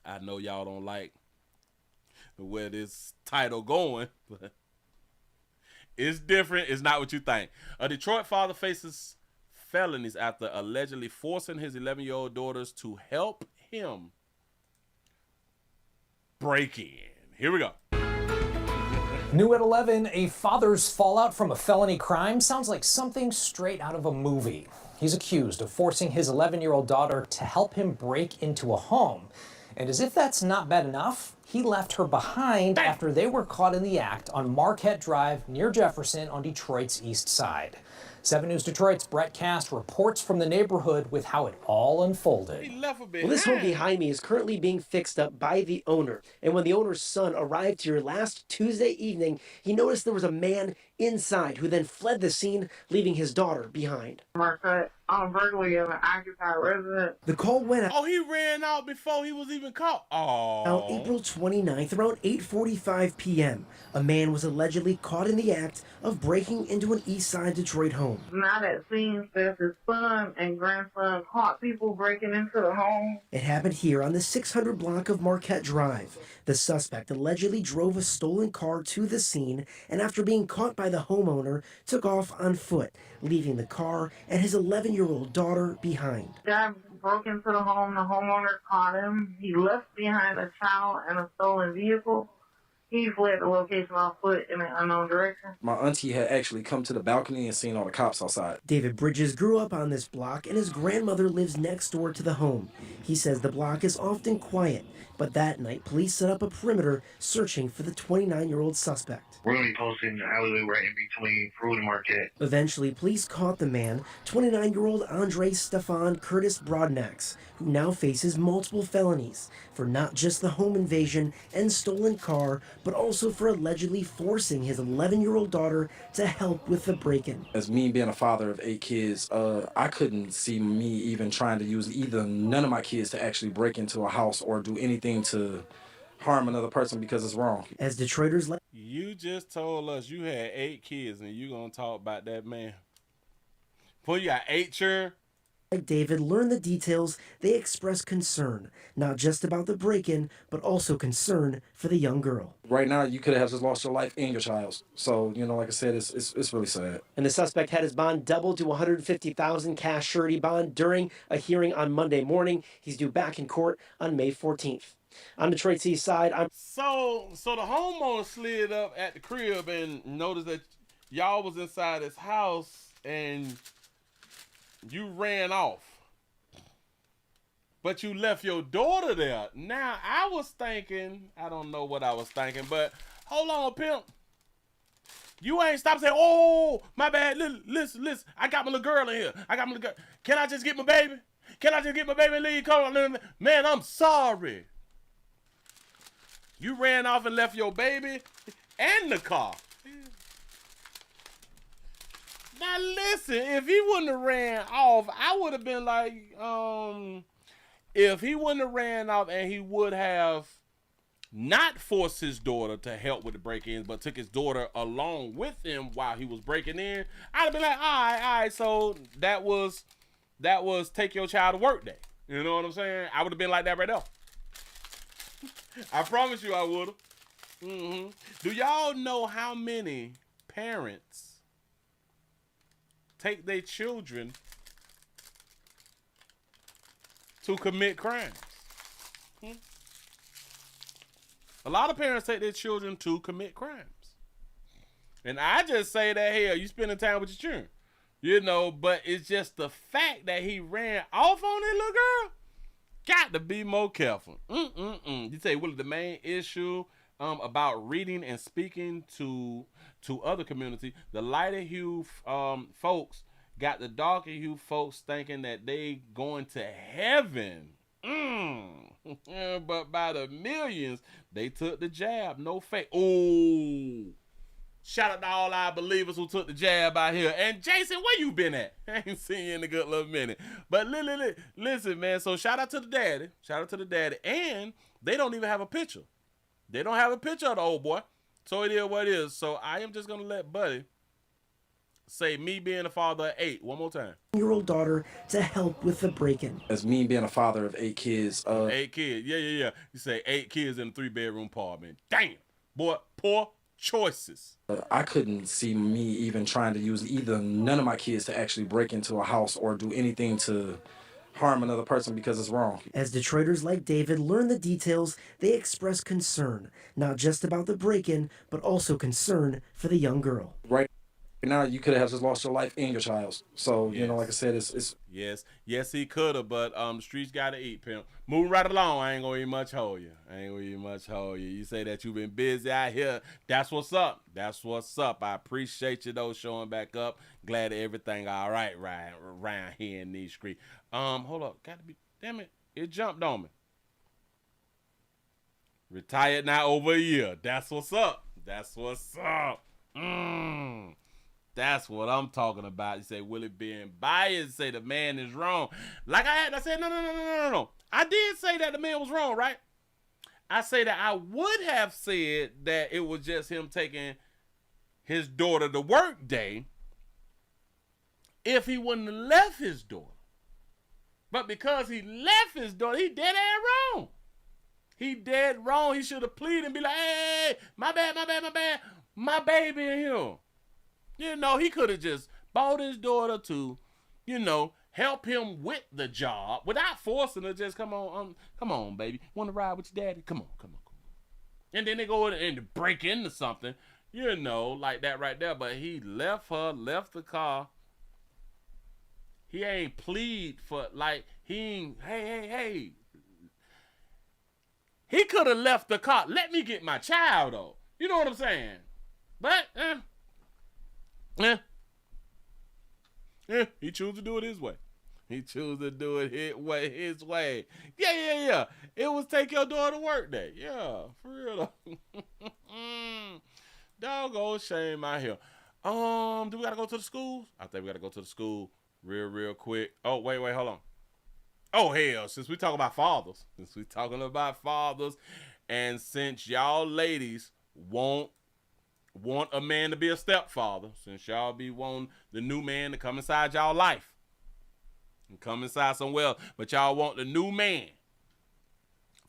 I know y'all don't like where this title going, but it's different. It's not what you think. A Detroit father faces felonies after allegedly forcing his 11-year-old daughters to help him break in. Here we go. New at 11, a father's fallout from a felony crime sounds like something straight out of a movie. He's accused of forcing his 11-year-old daughter to help him break into a home. And as if that's not bad enough, he left her behind after they were caught in the act on Marquette Drive near Jefferson on Detroit's east side. 7 News Detroit's Brett Cast reports from the neighborhood with how it all unfolded. Well, this home behind me is currently being fixed up by the owner. And when the owner's son arrived here last Tuesday evening, he noticed there was a man inside who then fled the scene, leaving his daughter behind. Marquette on burglary of an occupied residence. The call went out. Oh, he ran out before he was even caught. Oh. On April 29th, around 8:45 p.m., a man was allegedly caught in the act of breaking into an East Side Detroit home. Now that scene says his son and grandson caught people breaking into the home. It happened here on the 600 block of Marquette Drive. The suspect allegedly drove a stolen car to the scene and after being caught by the homeowner, took off on foot, leaving the car and his 11-year-old daughter behind. Guy broke into the home. The homeowner caught him. He left behind a child and a stolen vehicle. He fled the location on foot in an unknown direction. My auntie had actually come to the balcony and seen all the cops outside. David Bridges grew up on this block and his grandmother lives next door to the home. He says the block is often quiet, but that night police set up a perimeter searching for the 29-year-old suspect. We're only posted in the alleyway right in between Fruit and Marquette. Eventually, police caught the man, 29-year-old Andre Stefan Curtis Broadnax, who now faces multiple felonies for not just the home invasion and stolen car, but also for allegedly forcing his 11-year-old daughter to help with the break-in. As me being a father of 8 kids, I couldn't see me even trying to use none of my kids to actually break into a house or do anything to harm another person because it's wrong. As Detroiters You just told us you had 8 kids and you gonna talk about that man. Well, you got 8 children? Like David learn the details, they express concern, not just about the break-in, but also concern for the young girl. Right now, you could have just lost your life and your child's. So, you know, like I said, it's really sad. And the suspect had his bond doubled to $150,000 cash surety bond during a hearing on Monday morning. He's due back in court on May 14th. On Detroit's east side, So the homeowner slid up at the crib and noticed that y'all was inside his house and you ran off. But you left your daughter there. Now, I was thinking, I don't know what I was thinking, but hold on, pimp. You ain't stop saying, oh, my bad. Listen. I got my little girl in here. Can I just get my baby? Can I just get my baby and leave? Man, I'm sorry. You ran off and left your baby and the car. Now listen, if he wouldn't have ran off, I would have been like, if he wouldn't have ran off and he would have not forced his daughter to help with the break-ins, but took his daughter along with him while he was breaking in, I'd have been like, all right, so that was take your child to work day. You know what I'm saying? I would have been like that right there. I promise you I would have. Do y'all know how many parents take their children to commit crimes? A lot of parents take their children to commit crimes. And I just say that, hell, you spending time with your children. You know, but it's just the fact that he ran off on that little girl. Got to be more careful. You say, Willie, the main issue about reading and speaking to other community, the lighter hue folks got the darker hue folks thinking that they going to heaven. But by the millions, they took the jab. No fake. Oh, shout out to all our believers who took the jab out here. And Jason, where you been at? I ain't seen you in a good little minute. But listen, man. So shout out to the daddy. Shout out to the daddy. And they don't even have a picture. They don't have a picture of the old boy. So it is what it is. So I am just going to let Buddy say me being a father of 8 one more time. Year-old daughter to help with the break-in. As me being a father of 8 kids. 8 kids. Yeah. You say 8 kids in a 3-bedroom apartment. Damn. Boy, poor choices. I couldn't see me even trying to use none of my kids to actually break into a house or do anything to harm another person because it's wrong. As Detroiters like David learn the details, they express concern, not just about the break-in, but also concern for the young girl. Right now, you could have just lost your life and your child's. So, you know, like I said, it's... Yes, he could have, but the streets got to eat, pimp. Moving right along, I ain't going to even much hold you. You say that you've been busy out here. That's what's up. I appreciate you, though, showing back up. Glad that everything all right around here in these streets. Hold up. Damn it. It jumped on me. Retired now over a year. That's what's up. That's what I'm talking about. You say Willie being biased, say the man is wrong. Like I said, no. I did say that the man was wrong, right? I say that I would have said that it was just him taking his daughter to work day if he wouldn't have left his daughter. But because he left his daughter, he dead ass wrong. He dead wrong. He should have pleaded and be like, hey, my bad. My baby in here. You know, he could have just bought his daughter to, you know, help him with the job without forcing her. Just come on, baby. Want to ride with your daddy? Come on. And then they go in and break into something, you know, like that right there. But he left the car. He ain't plead for, like, hey. He could have left the car. Let me get my child, though. You know what I'm saying? But, he chose to do it his way. His way. Yeah. It was take your daughter to work day. Yeah, for real though. Doggone shame out here. Do we gotta go to the schools? I think we gotta go to the school real quick. Oh, wait, hold on. Oh, hell, since we talking about fathers, and since y'all ladies want a man to be a stepfather, since y'all be wanting the new man to come inside y'all life, and come inside somewhere else. But y'all want the new man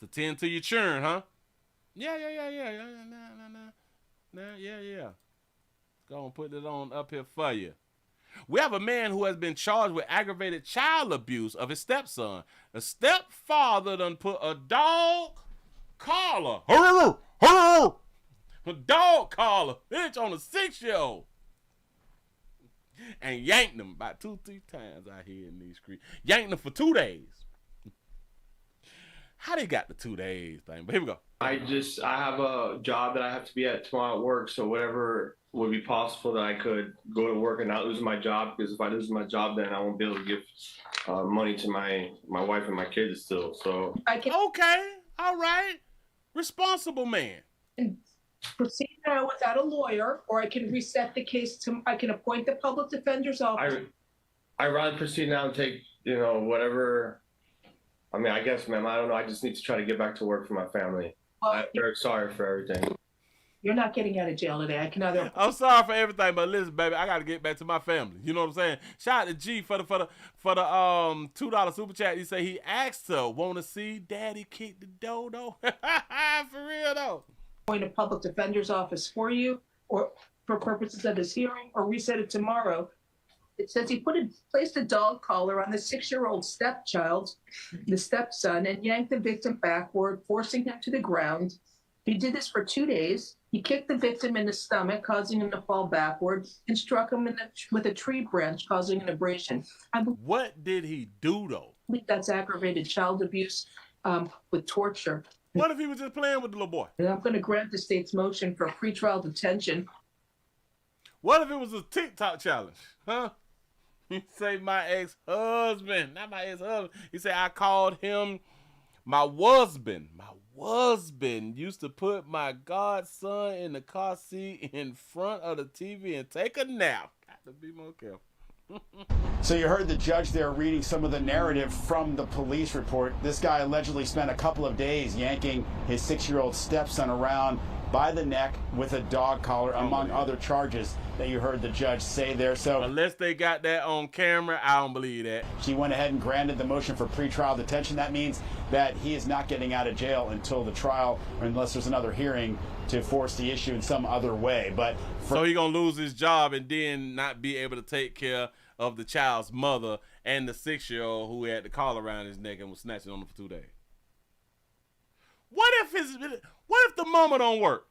to tend to your churn, huh? Yeah. Let's go and put it on up here for you. We have a man who has been charged with aggravated child abuse of his stepson. The stepfather done put a dog collar, a dog collar, bitch, on a 6-year-old. And yanked him about 2-3 times out here in these streets. Yanked him for 2 days. How they got the 2 days thing? But here we go. I have a job that I have to be at tomorrow at work, so whatever would be possible that I could go to work and not lose my job, because if I lose my job, then I won't be able to give money to my wife and my kids still. So Okay, all right. Responsible man. Proceed now without a lawyer, or I can reset the case to, I can appoint the public defender's office. I rather proceed now and take, whatever. I mean, I guess, ma'am, I don't know. I just need to try to get back to work for my family. Well, I'm very sorry for everything. You're not getting out of jail today. I can either. I'm sorry for everything, but listen, baby, I gotta get back to my family. You know what I'm saying? Shout out to G for the $2 super chat. He say he asked her, want to see Daddy kick the dodo? For real though. Appoint a public defender's office for you, or for purposes of this hearing, or reset it tomorrow. It says he placed a dog collar on the 6-year-old stepchild, the stepson, and yanked the victim backward, forcing him to the ground. He did this for 2 days. He kicked the victim in the stomach, causing him to fall backward, and struck him with a tree branch, causing an abrasion. What did he do, though? I believe that's aggravated child abuse with torture. What if he was just playing with the little boy? And I'm going to grant the state's motion for pretrial detention. What if it was a TikTok challenge? Huh? He say my ex-husband, not my ex-husband. He said I called him my husband. My husband used to put my godson in the car seat in front of the TV and take a nap. Got to be more careful. So you heard the judge there reading some of the narrative from the police report. This guy allegedly spent a couple of days yanking his 6-year-old stepson around by the neck with a dog collar, among other charges that you heard the judge say there. So unless they got that on camera, I don't believe that. She went ahead and granted the motion for pretrial detention. That means that he is not getting out of jail until the trial, or unless there's another hearing to force the issue in some other way. But so he's gonna lose his job and then not be able to take care of the child's mother and the 6-year-old who had the collar around his neck and was snatching on him for 2 days. What if the mama don't work?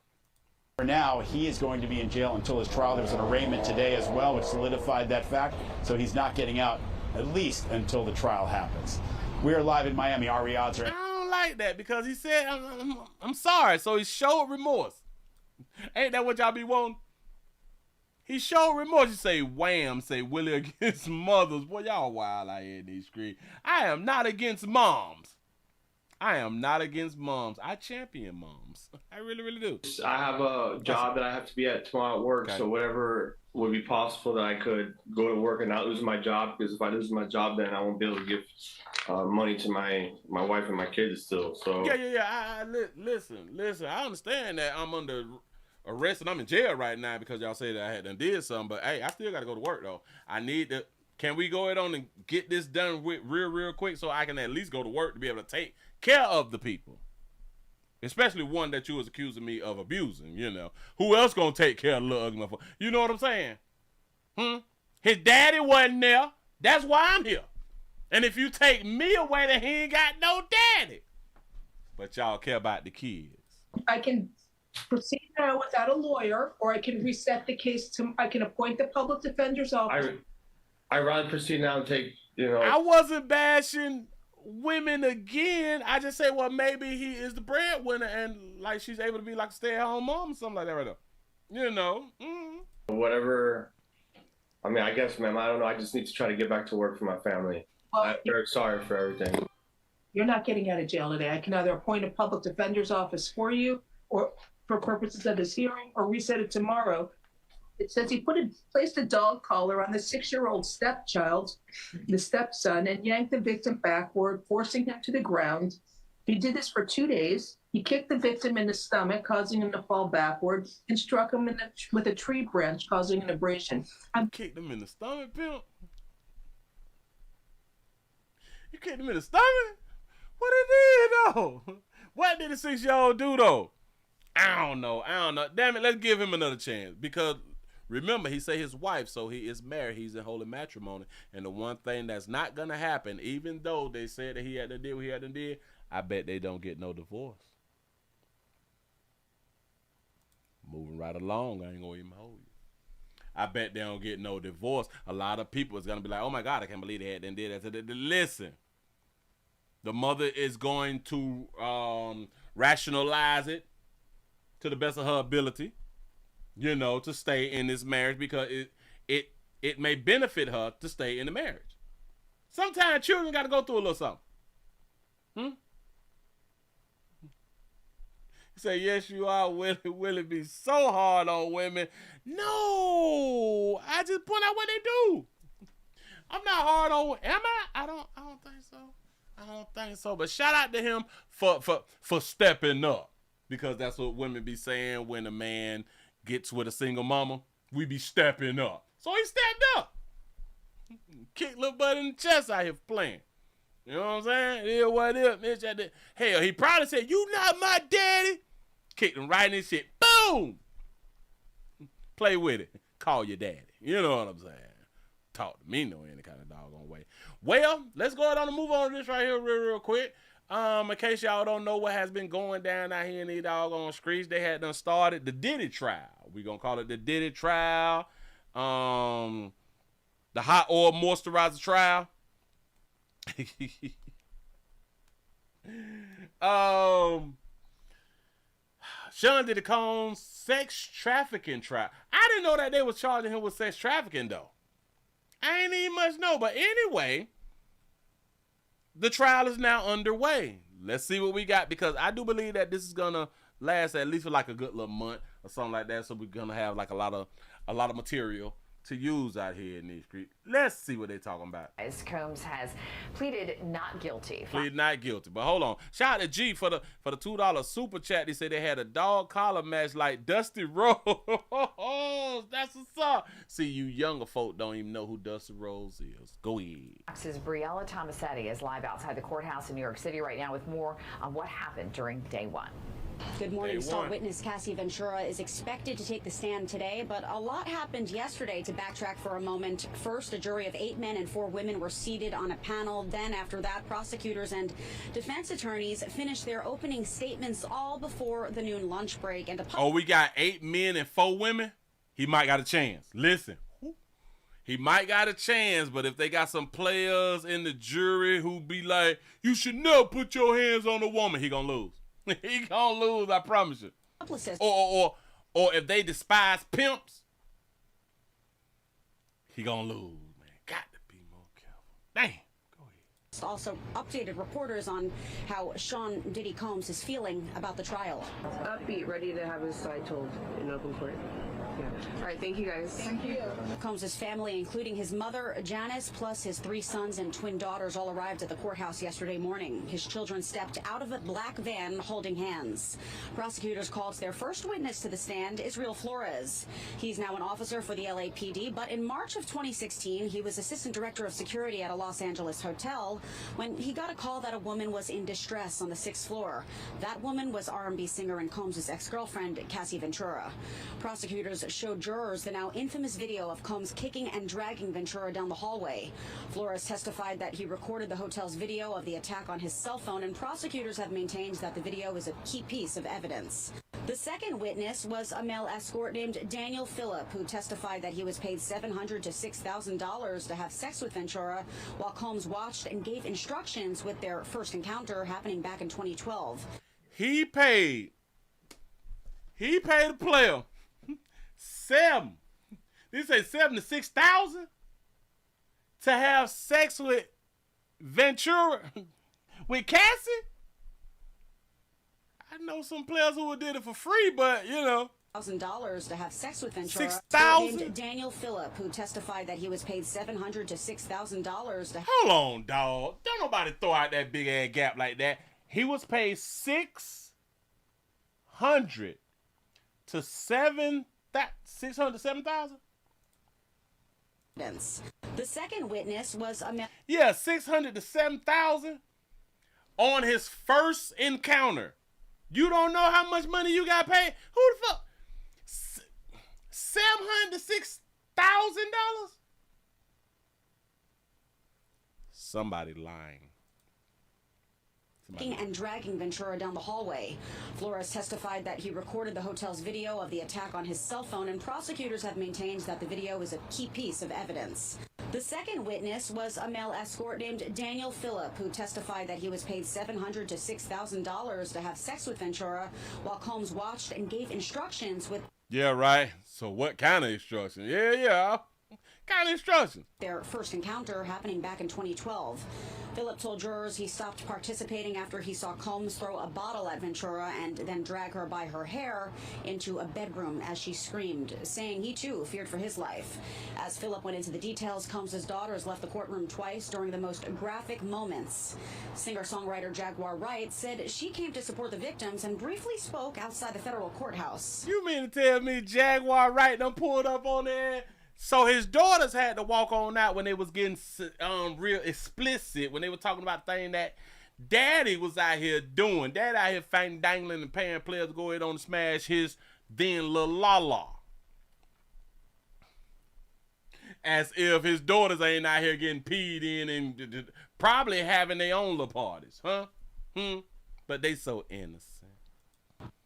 For now, he is going to be in jail until his trial. There was an arraignment today as well, which solidified that fact. So he's not getting out at least until the trial happens. We are live in Miami. Our odds are. I don't like that because he said, I'm sorry. So he showed remorse. Ain't that what y'all be wanting? He showed remorse. You say wham, say Willie against mothers. Boy, y'all wild out here in these streets. I am not against moms. I am not against moms. I champion moms. I really, really do. I have a job that I have to be at tomorrow at work, so whatever would be possible that I could go to work and not lose my job, because if I lose my job, then I won't be able to give money to my wife and my kids still. So yeah. Listen. I understand that I'm under arrest and I'm in jail right now because y'all say that I had done did something, but hey, I still got to go to work though. I need to. Can we go ahead on and get this done with real quick so I can at least go to work to be able to take care of the people, especially one that you was accusing me of abusing? You know, who else gonna take care of the little ugly motherfucker? You know what I'm saying? His daddy wasn't there. That's why I'm here. And if you take me away, then he ain't got no daddy. But y'all care about the kids. I can proceed now without a lawyer, or I can reset the case to, I can appoint the public defender's office. I rather proceed now and take, I wasn't bashing women again. I just say, well, maybe he is the breadwinner and like she's able to be like a stay-at-home mom or something like that right now. You know. Whatever. I mean, I guess, ma'am, I don't know. I just need to try to get back to work for my family. I'm very sorry for everything. You're not getting out of jail today. I can either appoint a public defender's office for you, or for purposes of this hearing, or reset it tomorrow. It says he placed a dog collar on the 6-year-old stepchild, the stepson, and yanked the victim backward, forcing him to the ground. He did this for 2 days. He kicked the victim in the stomach, causing him to fall backward, and struck him with a tree branch, causing an abrasion. Kicked him in the stomach, pimp? You kicked him in the stomach? What it did, though? What did the 6-year-old do, though? I don't know. Damn it, let's give him another chance. Because, remember, he say his wife, so he is married. He's in holy matrimony. And the one thing that's not going to happen, even though they said that he had to do what he had to do, I bet they don't get no divorce. Moving right along, I ain't going to even hold you. I bet they don't get no divorce. A lot of people is going to be like, oh, my God, I can't believe they had done did that. Listen, the mother is going to rationalize it to the best of her ability, you know, to stay in this marriage because it may benefit her to stay in the marriage. Sometimes children got to go through a little something. You say, yes, you are, Willie. Willie be so hard on women. No, I just point out what they do. I'm not hard on, am I? I don't think so. I don't think so. But shout out to him for stepping up. Because that's what women be saying when a man gets with a single mama. We be stepping up. So he stepped up. Kick little butt in the chest out here for playing. You know what I'm saying? It is what it is. Hell, he probably said, you not my daddy. Kicked him right in his shit. Boom! Play with it. Call your daddy. You know what I'm saying? Talk to me no any kind of doggone way. Well, let's go ahead on and move on to this right here real quick. In case y'all don't know what has been going down out here in these doggone streets, they had done started the Diddy trial. We gonna call it the Diddy trial. The hot oil moisturizer trial. Sean Diddy Combs sex trafficking trial. I didn't know that they was charging him with sex trafficking though. I ain't even much know, but anyway. The trial is now underway. Let's see what we got because I do believe that this is gonna last at least for like a good little month or something like that. So we're gonna have like a lot of material to use out here in these streets. Let's see what they're talking about. Combs has pleaded not guilty. Pleaded not guilty. But hold on. Shout out to G for the $2 super chat. They said they had a dog collar match like Dusty Rose. That's what's up. See, you younger folk don't even know who Dusty Rose is. Go ahead. Fox's Briella Tomasetti is live outside the courthouse in New York City right now with more on what happened during day one. Good morning. Star witness Cassie Ventura is expected to take the stand today, but a lot happened yesterday. To backtrack for a moment, first, a jury of 8 men and 4 women were seated on a panel. Then after that, prosecutors and defense attorneys finished their opening statements all before the noon lunch break. And we got 8 men and 4 women? He might got a chance. Listen. He might got a chance, but if they got some players in the jury who be like, you should never put your hands on a woman, he gonna lose. He gonna lose, I promise you. Or if they despise pimps, he gonna lose, man. Got to be more careful. Damn. Also updated reporters on how Sean Diddy Combs is feeling about the trial. Upbeat, ready to have his side told in open court. Yeah. All right, thank you guys. Thank you. Combs' family, including his mother, Janice, plus his 3 sons and twin daughters, all arrived at the courthouse yesterday morning. His children stepped out of a black van holding hands. Prosecutors called their first witness to the stand, Israel Flores. He's now an officer for the LAPD, but in March of 2016, he was assistant director of security at a Los Angeles hotel when he got a call that a woman was in distress on the 6th floor. That woman was R&B singer and Combs' ex-girlfriend, Cassie Ventura. Prosecutors showed jurors the now infamous video of Combs kicking and dragging Ventura down the hallway. Flores testified that he recorded the hotel's video of the attack on his cell phone, and prosecutors have maintained that the video is a key piece of evidence. The second witness was a male escort named Daniel Phillip, who testified that he was paid $700 to $6,000 to have sex with Ventura while Combs watched and gave instructions, with their first encounter happening back in 2012. He paid a player $7 to $6,000 to have sex with Ventura, with Cassie. I know some players who would did it for free, but you know. $1,000 to have sex with Ventura. $6,000? Named Daniel Phillip, who testified that he was paid $700 to $6,000 to. Hold on, dog. Don't nobody throw out that big ass gap like that. He was paid $600 to $7,000. The second witness was a man. Yeah, 600 to 7,000 on his first encounter. You don't know how much money you got paid? Who the fuck? $700 to $6,000? Somebody lying. And dragging Ventura down the hallway. Flores testified that he recorded the hotel's video of the attack on his cell phone, and prosecutors have maintained that the video is a key piece of evidence. The second witness was a male escort named Daniel Phillip, who testified that he was paid $700 to $6,000 to have sex with Ventura while Combs watched and gave instructions with... Yeah, right. So what kind of instructions? Yeah. Kind of instructions. Their first encounter happening back in 2012. Phillip told jurors he stopped participating after he saw Combs throw a bottle at Ventura and then drag her by her hair into a bedroom as she screamed, saying he too feared for his life. As Phillip went into the details, Combs' daughters left the courtroom twice during the most graphic moments. Singer-songwriter Jaguar Wright said she came to support the victims and briefly spoke outside the federal courthouse. You mean to tell me Jaguar Wright done pulled up on there? So his daughters had to walk on out when they was getting real explicit, when they were talking about things that Daddy was out here doing. Daddy out here fighting, dangling, and paying players to go ahead on and smash his then little la-la. As if his daughters ain't out here getting peed in and probably having their own little parties, huh? But they so innocent.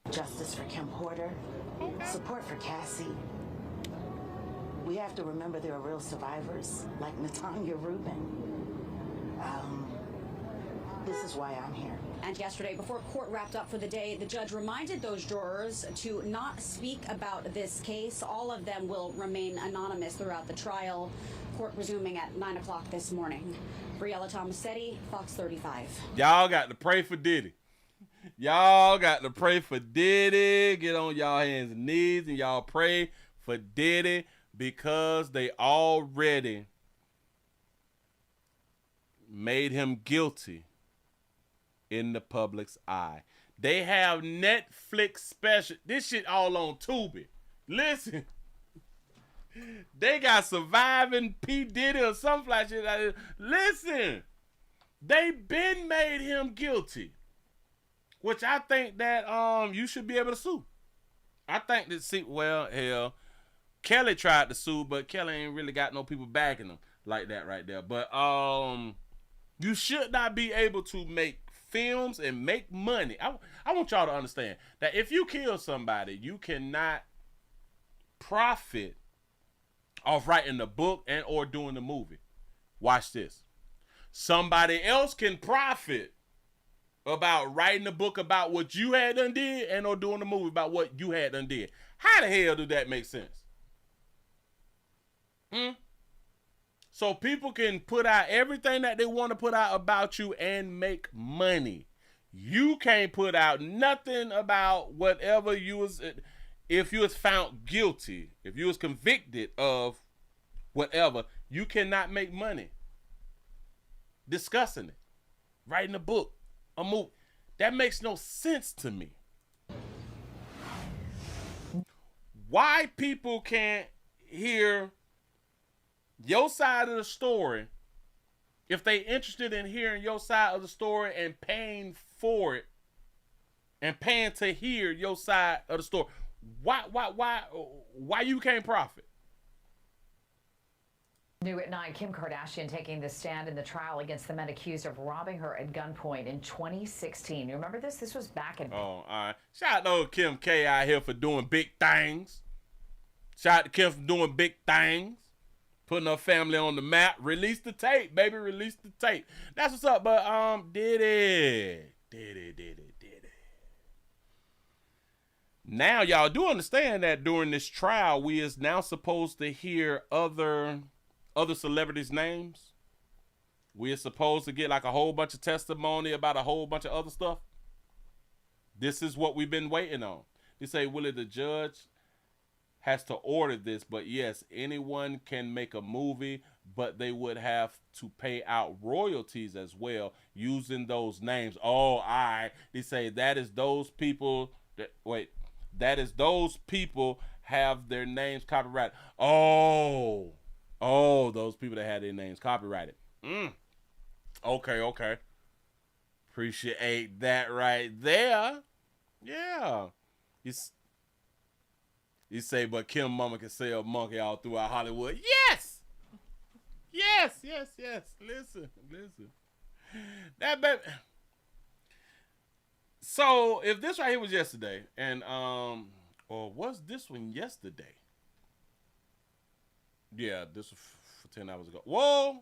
Justice for Kim Porter, support for Cassie. We have to remember there are real survivors, like Natanya Rubin. This is why I'm here. And yesterday, before court wrapped up for the day, the judge reminded those jurors to not speak about this case. All of them will remain anonymous throughout the trial. Court resuming at 9 o'clock this morning. Briella Tomasetti, Fox 35. Y'all got to pray for Diddy. Y'all got to pray for Diddy. Get on y'all hands and knees and y'all pray for Diddy, because they already made him guilty in the public's eye. They have Netflix special. This shit all on Tubi. Listen. They got Surviving P. Diddy or some fly shit. Listen. They been made him guilty. Which I think that you should be able to sue. I think that, hell, Kelly tried to sue, but Kelly ain't really got no people backing him like that right there. But you should not be able to make films and make money. I want y'all to understand that if you kill somebody, you cannot profit off writing the book and or doing the movie. Watch this. Somebody else can profit about writing a book about what you had done did and or doing the movie about what you had done did. How the hell do that make sense? So people can put out everything that they want to put out about you and make money. You can't put out nothing about whatever you was, if you was found guilty, if you was convicted of whatever, you cannot make money discussing it, writing a book, a movie. That makes no sense to me. Why people can't hear your side of the story, if they interested in hearing your side of the story and paying for it and paying to hear your side of the story, why you can't profit? New at 9, Kim Kardashian taking the stand in the trial against the men accused of robbing her at gunpoint in 2016. You remember this? This was back in... Oh, all right. Shout out to Kim K out here for doing big things. Shout out to Kim for doing big things. Putting her family on the map. Release the tape, baby. Release the tape. That's what's up. But Diddy. Now y'all do understand that during this trial, we is now supposed to hear other celebrities' names. We are supposed to get like a whole bunch of testimony about a whole bunch of other stuff. This is what we've been waiting on. They say, Willie, the judge has to order this, but yes, anyone can make a movie, but they would have to pay out royalties as well using those names. Oh, all right. They say that is those people that is those people have their names copyrighted. Oh, Oh, those people that had their names copyrighted. Okay. Appreciate that right there. Yeah. You say, but Kim Mama can sell monkey all throughout Hollywood. Yes. Listen. That baby. So if this right here was yesterday, and or was this one yesterday? Yeah, this was for 10 hours ago. Whoa.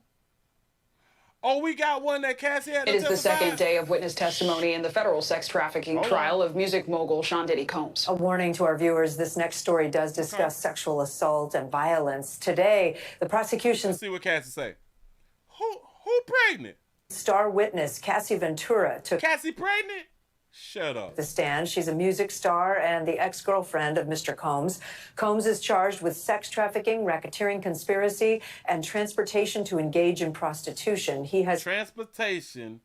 Oh, we got one that Cassie had to It is the testify? second day of witness testimony in the federal sex trafficking trial of music mogul Sean Diddy Combs. A warning to our viewers, this next story does discuss sexual assault and violence. Today, the prosecution... Let's see what Cassie say. Who pregnant? Star witness Cassie Ventura took... Cassie pregnant? Shut up. The stand. She's a music star and the ex-girlfriend of Mr. Combs. Combs is charged with sex trafficking, racketeering conspiracy, and transportation to engage in prostitution. He has... Transportation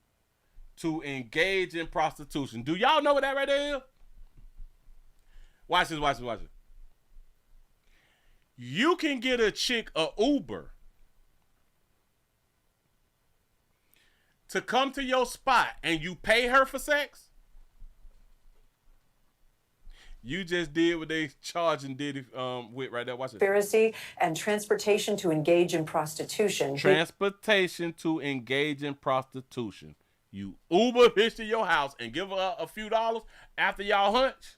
to engage in prostitution. Do y'all know what that right there is? Watch this. You can get a chick a Uber to come to your spot and you pay her for sex. You just did what they charging Diddy with right there. Watch it. Conspiracy and transportation to engage in prostitution. Transportation to engage in prostitution. You Uber bitch to your house and give her a few dollars after y'all hunch.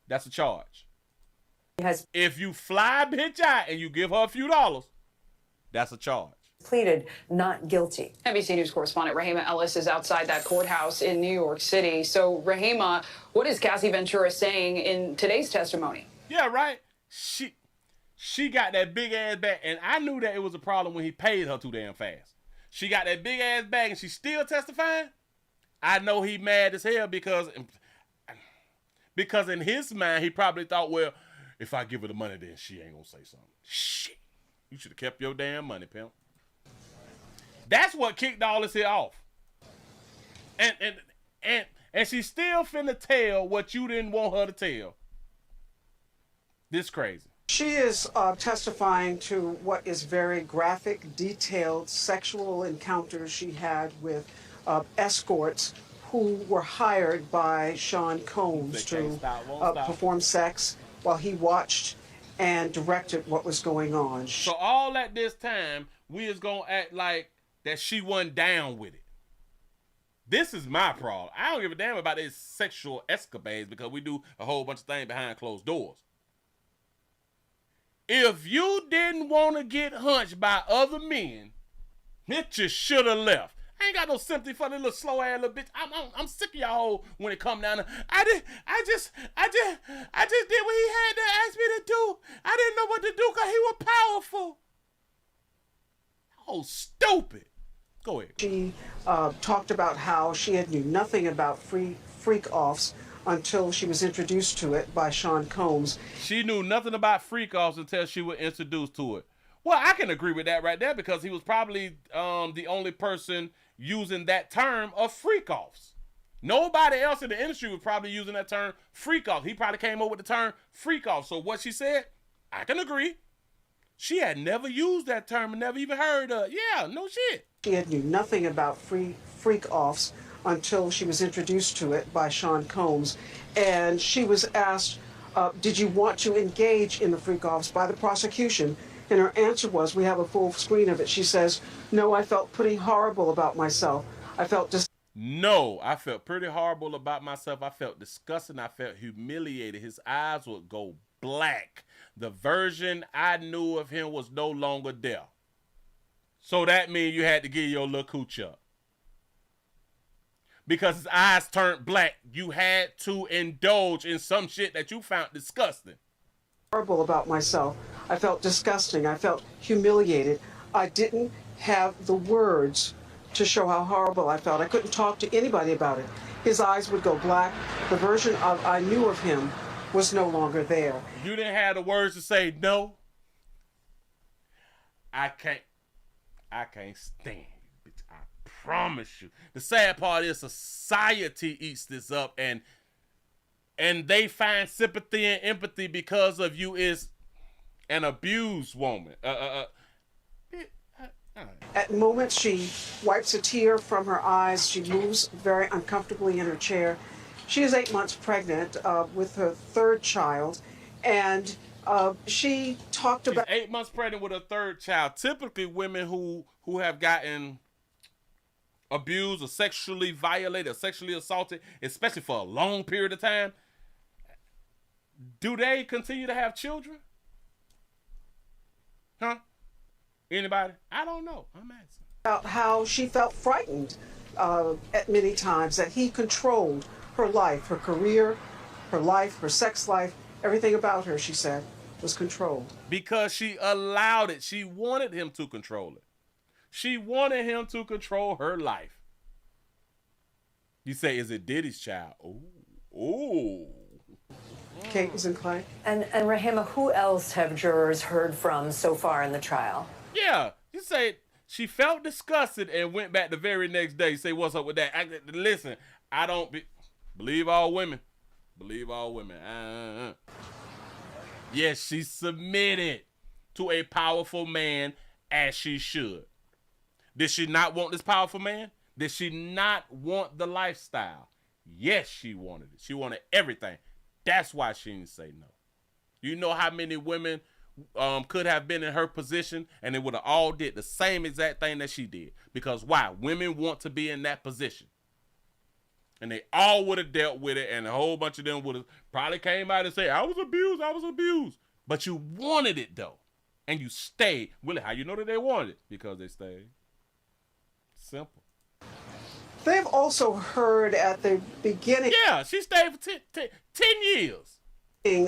That's a charge. If you fly bitch out and you give her a few dollars, that's a charge. Pleaded not guilty. NBC News correspondent Rahima Ellis is outside that courthouse in New York City. So, Rahima, what is Cassie Ventura saying in today's testimony? Yeah, right. She got that big ass bag, and I knew that it was a problem when he paid her too damn fast. She got that big ass bag, and she's still testifying. I know he mad as hell because in his mind he probably thought, well, if I give her the money, then she ain't gonna say something. Shit, you should have kept your damn money, pimp. That's what kicked all this here off. And she's still finna tell what you didn't want her to tell. This crazy. She is testifying to what is very graphic, detailed sexual encounters she had with escorts who were hired by Sean Combs to perform sex while he watched and directed what was going on. So all at this time, we is gonna act like that she wasn't down with it. This is my problem. I don't give a damn about these sexual escapades because we do a whole bunch of things behind closed doors. If you didn't want to get hunched by other men, bitch, you should have left. I ain't got no sympathy for the little slow ass little bitch. I'm sick of y'all when it come down to I just did what he had to ask me to do. I didn't know what to do because he was powerful. Oh, stupid. Go ahead. She talked about how she had knew nothing about freak-offs until she was introduced to it by Sean Combs. She knew nothing about freak-offs until she was introduced to it. Well, I can agree with that right there because he was probably the only person using that term of freak-offs. Nobody else in the industry was probably using that term freak-off. He probably came up with the term freak-off. So what she said, I can agree. She had never used that term and never even heard of it. Yeah, no shit. She had knew nothing about freak-offs until she was introduced to it by Sean Combs. And she was asked, did you want to engage in the freak-offs by the prosecution? And her answer was, we have a full screen of it. She says, no, I felt pretty horrible about myself. I felt No, I felt pretty horrible about myself. I felt disgusting. I felt humiliated. His eyes would go black. The version I knew of him was no longer there. So that means you had to give your little cooch up. Because his eyes turned black, you had to indulge in some shit that you found disgusting. Horrible about myself. I felt disgusting. I felt humiliated. I didn't have the words to show how horrible I felt. I couldn't talk to anybody about it. His eyes would go black. The version I knew of him was no longer there. You didn't have the words to say no. I can't stand you, bitch. I promise you. The sad part is society eats this up and they find sympathy and empathy because of you is An abused woman. At moments, she wipes a tear from her eyes. She moves very uncomfortably in her chair. She is 8 months pregnant with her third child, and she talked about... She's 8 months pregnant with her third child. Typically, women who have gotten abused or sexually violated or sexually assaulted, especially for a long period of time, do they continue to have children? Huh? Anybody? I don't know. I'm asking. About how she felt frightened at many times, that he controlled her life, her career, her life, her sex life, everything about her, she said, was controlled. Because she allowed it. She wanted him to control it. She wanted him to control her life. You say, is it Diddy's child? Ooh. Kate is in Clay. And Rahima, who else have jurors heard from so far in the trial? Yeah, you say she felt disgusted and went back the very next day. Say, what's up with that? Listen, I don't believe all women. Believe all women. Yes, she submitted to a powerful man as she should. Did she not want this powerful man? Did she not want the lifestyle? Yes, she wanted it. She wanted everything. That's why she didn't say no. You know how many women could have been in her position and they would have all did the same exact thing that she did. Because why? Women want to be in that position. And they all would have dealt with it, and a whole bunch of them would have probably came out and said, I was abused. But you wanted it, though. And you stayed. Willie, how you know that they wanted it? Because they stayed. Simple. They've also heard at the beginning... Yeah, she stayed for 10 years.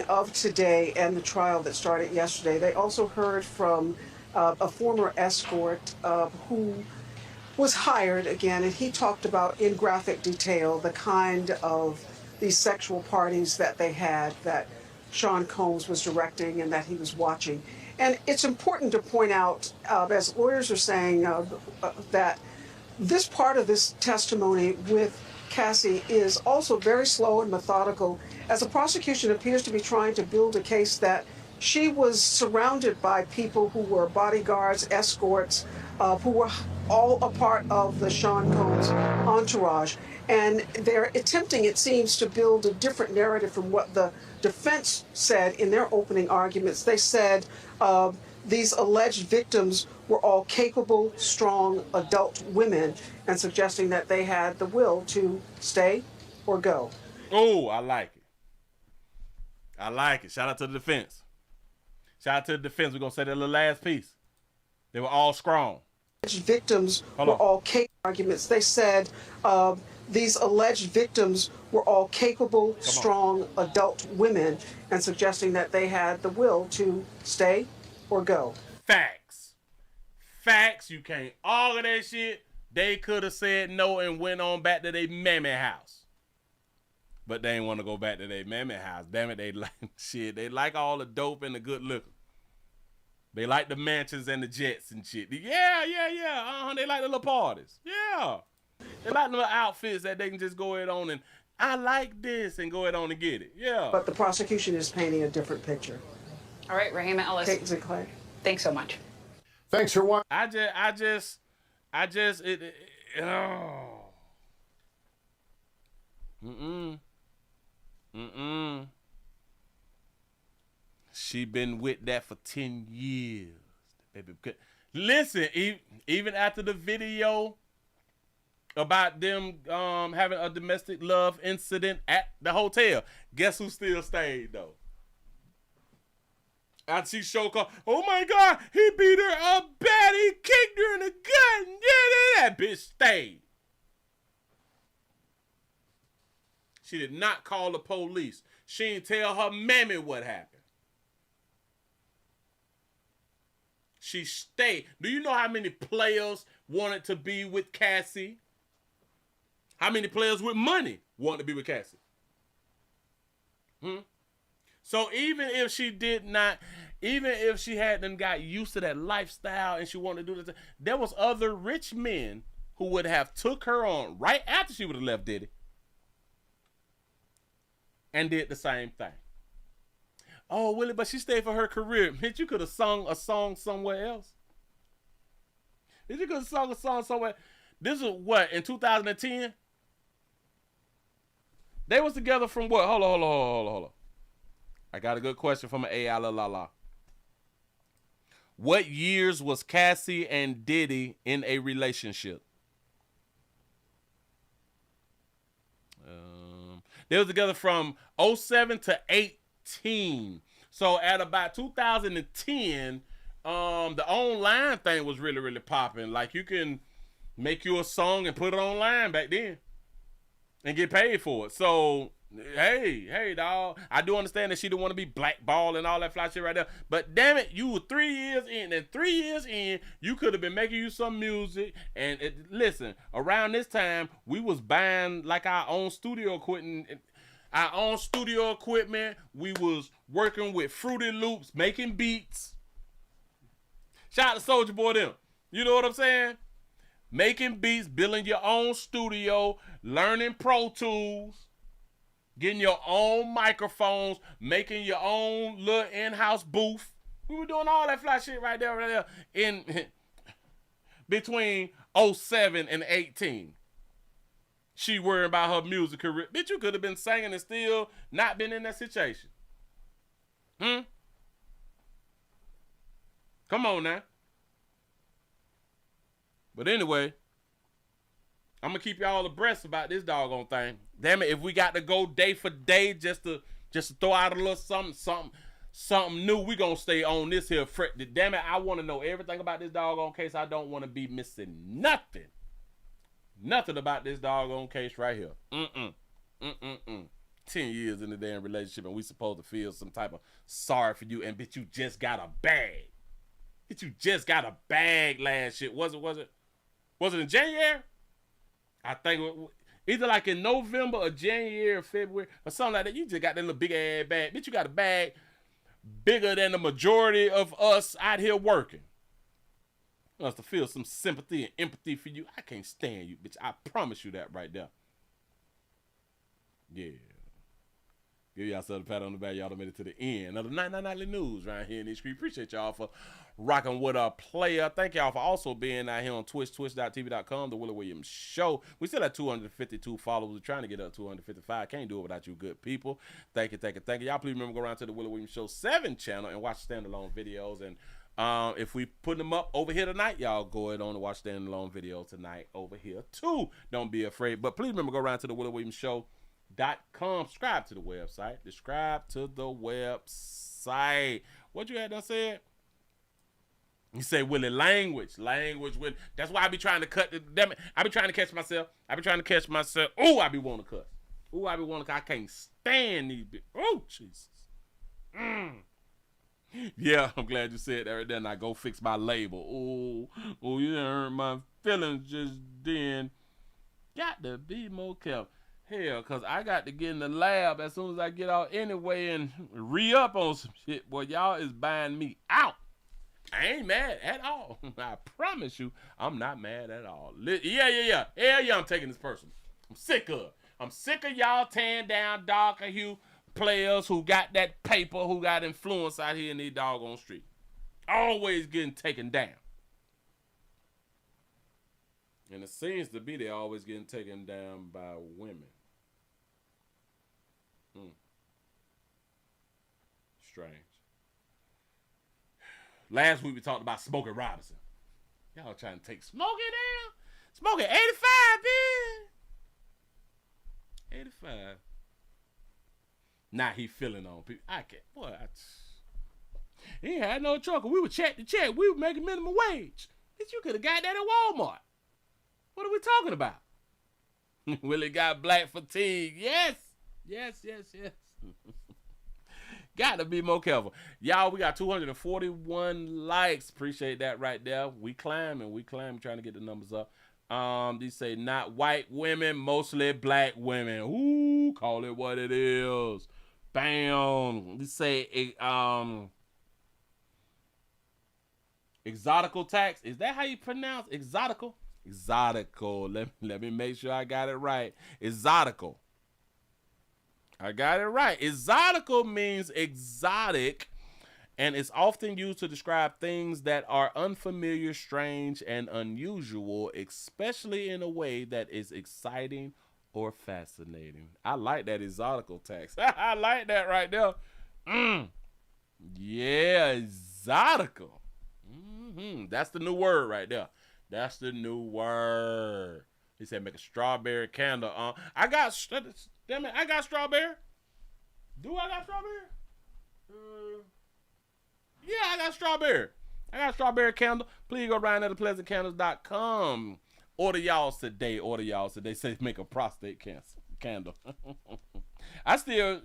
...of today and the trial that started yesterday. They also heard from a former escort who was hired again, and he talked about in graphic detail the kind of these sexual parties that they had, that Sean Combs was directing and that he was watching. And it's important to point out, as lawyers are saying, that this part of this testimony with Cassie is also very slow and methodical, as the prosecution appears to be trying to build a case that she was surrounded by people who were bodyguards, escorts, who were all a part of the Sean Combs entourage. And they're attempting, it seems, to build a different narrative from what the defense said in their opening arguments. They said these alleged victims were all capable, strong, adult women, and suggesting that they had the will to stay or go. Oh, I like it. I like it. Shout out to the defense. Shout out to the defense. We're going to say that little last piece. They were all strong. Victims were all capable. Arguments. They said these alleged victims were all capable, strong, adult women, and suggesting that they had the will to stay or go. Facts. Facts. You can't argue that shit. They could have said no and went on back to their mammy house. But they didn't want to go back to their mammy house. Damn it, they like shit. They like all the dope and the good liquor. They like the mansions and the jets and shit. Yeah. They like the little parties. Yeah. They like the little outfits that they can just go ahead on and, I like this, and go ahead on and get it. Yeah. But the prosecution is painting a different picture. All right, Rahima Ellis. Kate and Clay. Thanks so much. Thanks for watching. She been with that for 10 years. Baby, listen, even after the video about them having a domestic love incident at the hotel, guess who still stayed, though? After she showed up, oh my God, he beat her up bad. He kicked her in the gut. Yeah, that bitch stayed. She did not call the police. She didn't tell her mammy what happened. She stayed. Do you know how many players wanted to be with Cassie? How many players with money wanted to be with Cassie? So even if she did not, even if she hadn't got used to that lifestyle and she wanted to do this, there was other rich men who would have took her on right after she would have left Diddy and did the same thing. Oh, Willie, but she stayed for her career. Bitch, you could have sung a song somewhere else. Bitch, you could have sung a song somewhere. This is what, in 2010? They was together from what? Hold on. I got a good question from an AI la. What years was Cassie and Diddy in a relationship? They was together from 07 to 18. So at about 2010, the online thing was really, really popping. Like you can make you a song and put it online back then and get paid for it. So, hey, dog. I do understand that she didn't want to be blackballed and all that fly shit right there. But damn it, you were 3 years in. And 3 years in, you could have been making you some music. And listen, around this time, we was buying like our own studio equipment. We was working with Fruity Loops, making beats. Shout out to Soulja Boy them. You know what I'm saying? Making beats, building your own studio, learning Pro Tools, getting your own microphones, making your own little in-house booth. We were doing all that fly shit right there in between 07 and 18. She worried about her music career. Bitch, you could have been singing and still not been in that situation. Come on now. But anyway, I'm going to keep y'all abreast about this doggone thing. Damn it, if we got to go day for day just to throw out a little something new, we going to stay on this here. Damn it, I want to know everything about this doggone case. I don't want to be missing nothing. Nothing about this doggone case right here. 10 years in the damn relationship and we supposed to feel some type of sorry for you, and bitch, you just got a bag. Bitch, you just got a bag last shit. Was it in January? I think either like in November or January or February or something like that. You just got that little big ass bag. Bitch, you got a bag bigger than the majority of us out here working. Us to feel some sympathy and empathy for you. I can't stand you, bitch. I promise you that right there. Yeah. Give yourself a pat on the back. Y'all done made it to the end of the Nightly News right here in these streets. Appreciate y'all for rocking with a player. Thank y'all for also being out here on Twitch, twitch.tv.com, The Willie Williams Show. We still have 252 followers. We're trying to get up to 255. Can't do it without you good people. Thank you. Y'all please remember to go around to the Willie Williams Show 7 channel and watch standalone videos. And if we put them up over here tonight, y'all go ahead on and watch standalone video tonight over here too. Don't be afraid. But please remember to go around to the Willie Williams Show.com. Subscribe to the website. What you had done said? You say Willie language. That's why I be trying to cut the damn it. I be trying to catch myself. Oh, I be wanting to cuss. I can't stand these bitches. Oh, Jesus. Yeah, I'm glad you said that right there. Now go fix my label. Oh, you done hurt my feelings just then. Got to be more careful. Hell, because I got to get in the lab as soon as I get out anyway and re-up on some shit. Boy, y'all is buying me out. I ain't mad at all. I promise you, I'm not mad at all. Yeah. Hell yeah, I'm taking this personal. I'm sick of it. I'm sick of y'all tearing down darker hue players who got that paper, who got influence out here in these doggone streets. Always getting taken down. And it seems to be they're always getting taken down by women. Strange. Last week we talked about Smokey Robinson. Y'all trying to take Smokey down? Smokey 85, man. 85. Now he feeling on people. I can't. Boy, he ain't had no trouble. We were check to check. We were making minimum wage. Bitch, you could have got that at Walmart. What are we talking about? Willie got black fatigue. Yes. Got to be more careful. Y'all, we got 241 likes. Appreciate that right there. We climbing, trying to get the numbers up. These say not white women, mostly black women. Ooh, call it what it is. Bam. These say exotical tax. Is that how you pronounce exotical? Exotical. Let me make sure I got it right. Exotical. I got it right. Exotical means exotic, and is often used to describe things that are unfamiliar, strange, and unusual, especially in a way that is exciting or fascinating. I like that exotical text. I like that right there. Yeah, exotical. That's the new word right there. That's the new word. He said make a strawberry candle. I got strawberry. Do I got strawberry? Yeah, I got strawberry. I got a strawberry candle. Please go right now to pleasantcandles.com. Order y'all today. Say make a prostate cancer candle. I still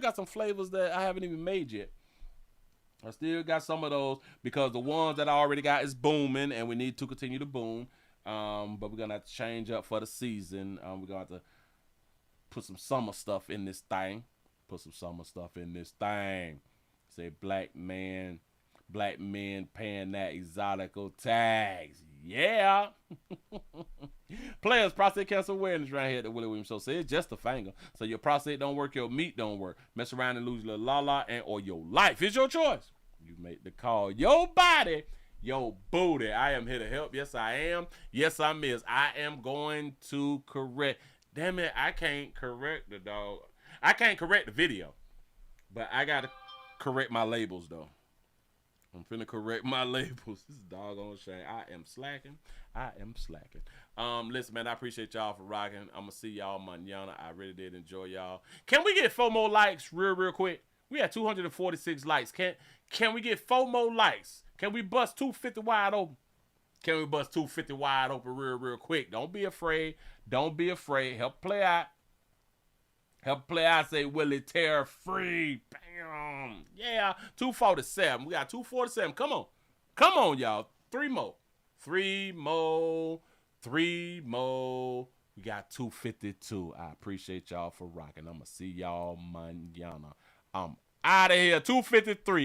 got some flavors that I haven't even made yet. I still got some of those because the ones that I already got is booming, and we need to continue to boom. But we're gonna have to change up for the season. We're gonna have to put some summer stuff in this thing. Say black men paying that exotical tax. Yeah. Players, prostate cancer awareness right here at the Willie Williams Show. Say it's just a finger. So your prostate don't work, your meat don't work. Mess around and lose your la-la and or your life. It's your choice. You make the call. Your body, your booty. I am here to help. Yes, I am. Yes, I miss. I am going to correct. Damn it, I can't correct the dog. I can't correct the video. But I got to correct my labels, though. I'm finna correct my labels. This is doggone shame. I am slacking. Listen, man, I appreciate y'all for rocking. I'm gonna see y'all mañana. I really did enjoy y'all. Can we get 4 more likes real quick? We had 246 likes. Can we get 4 more likes? Can we bust 250 wide open? Real quick. Don't be afraid. Help play out. Say Willie tear free. Bam. Yeah. 247. We got 247. Come on, y'all. 3 more. We got 252. I appreciate y'all for rocking. I'm going to see y'all mañana. I'm out of here. 253.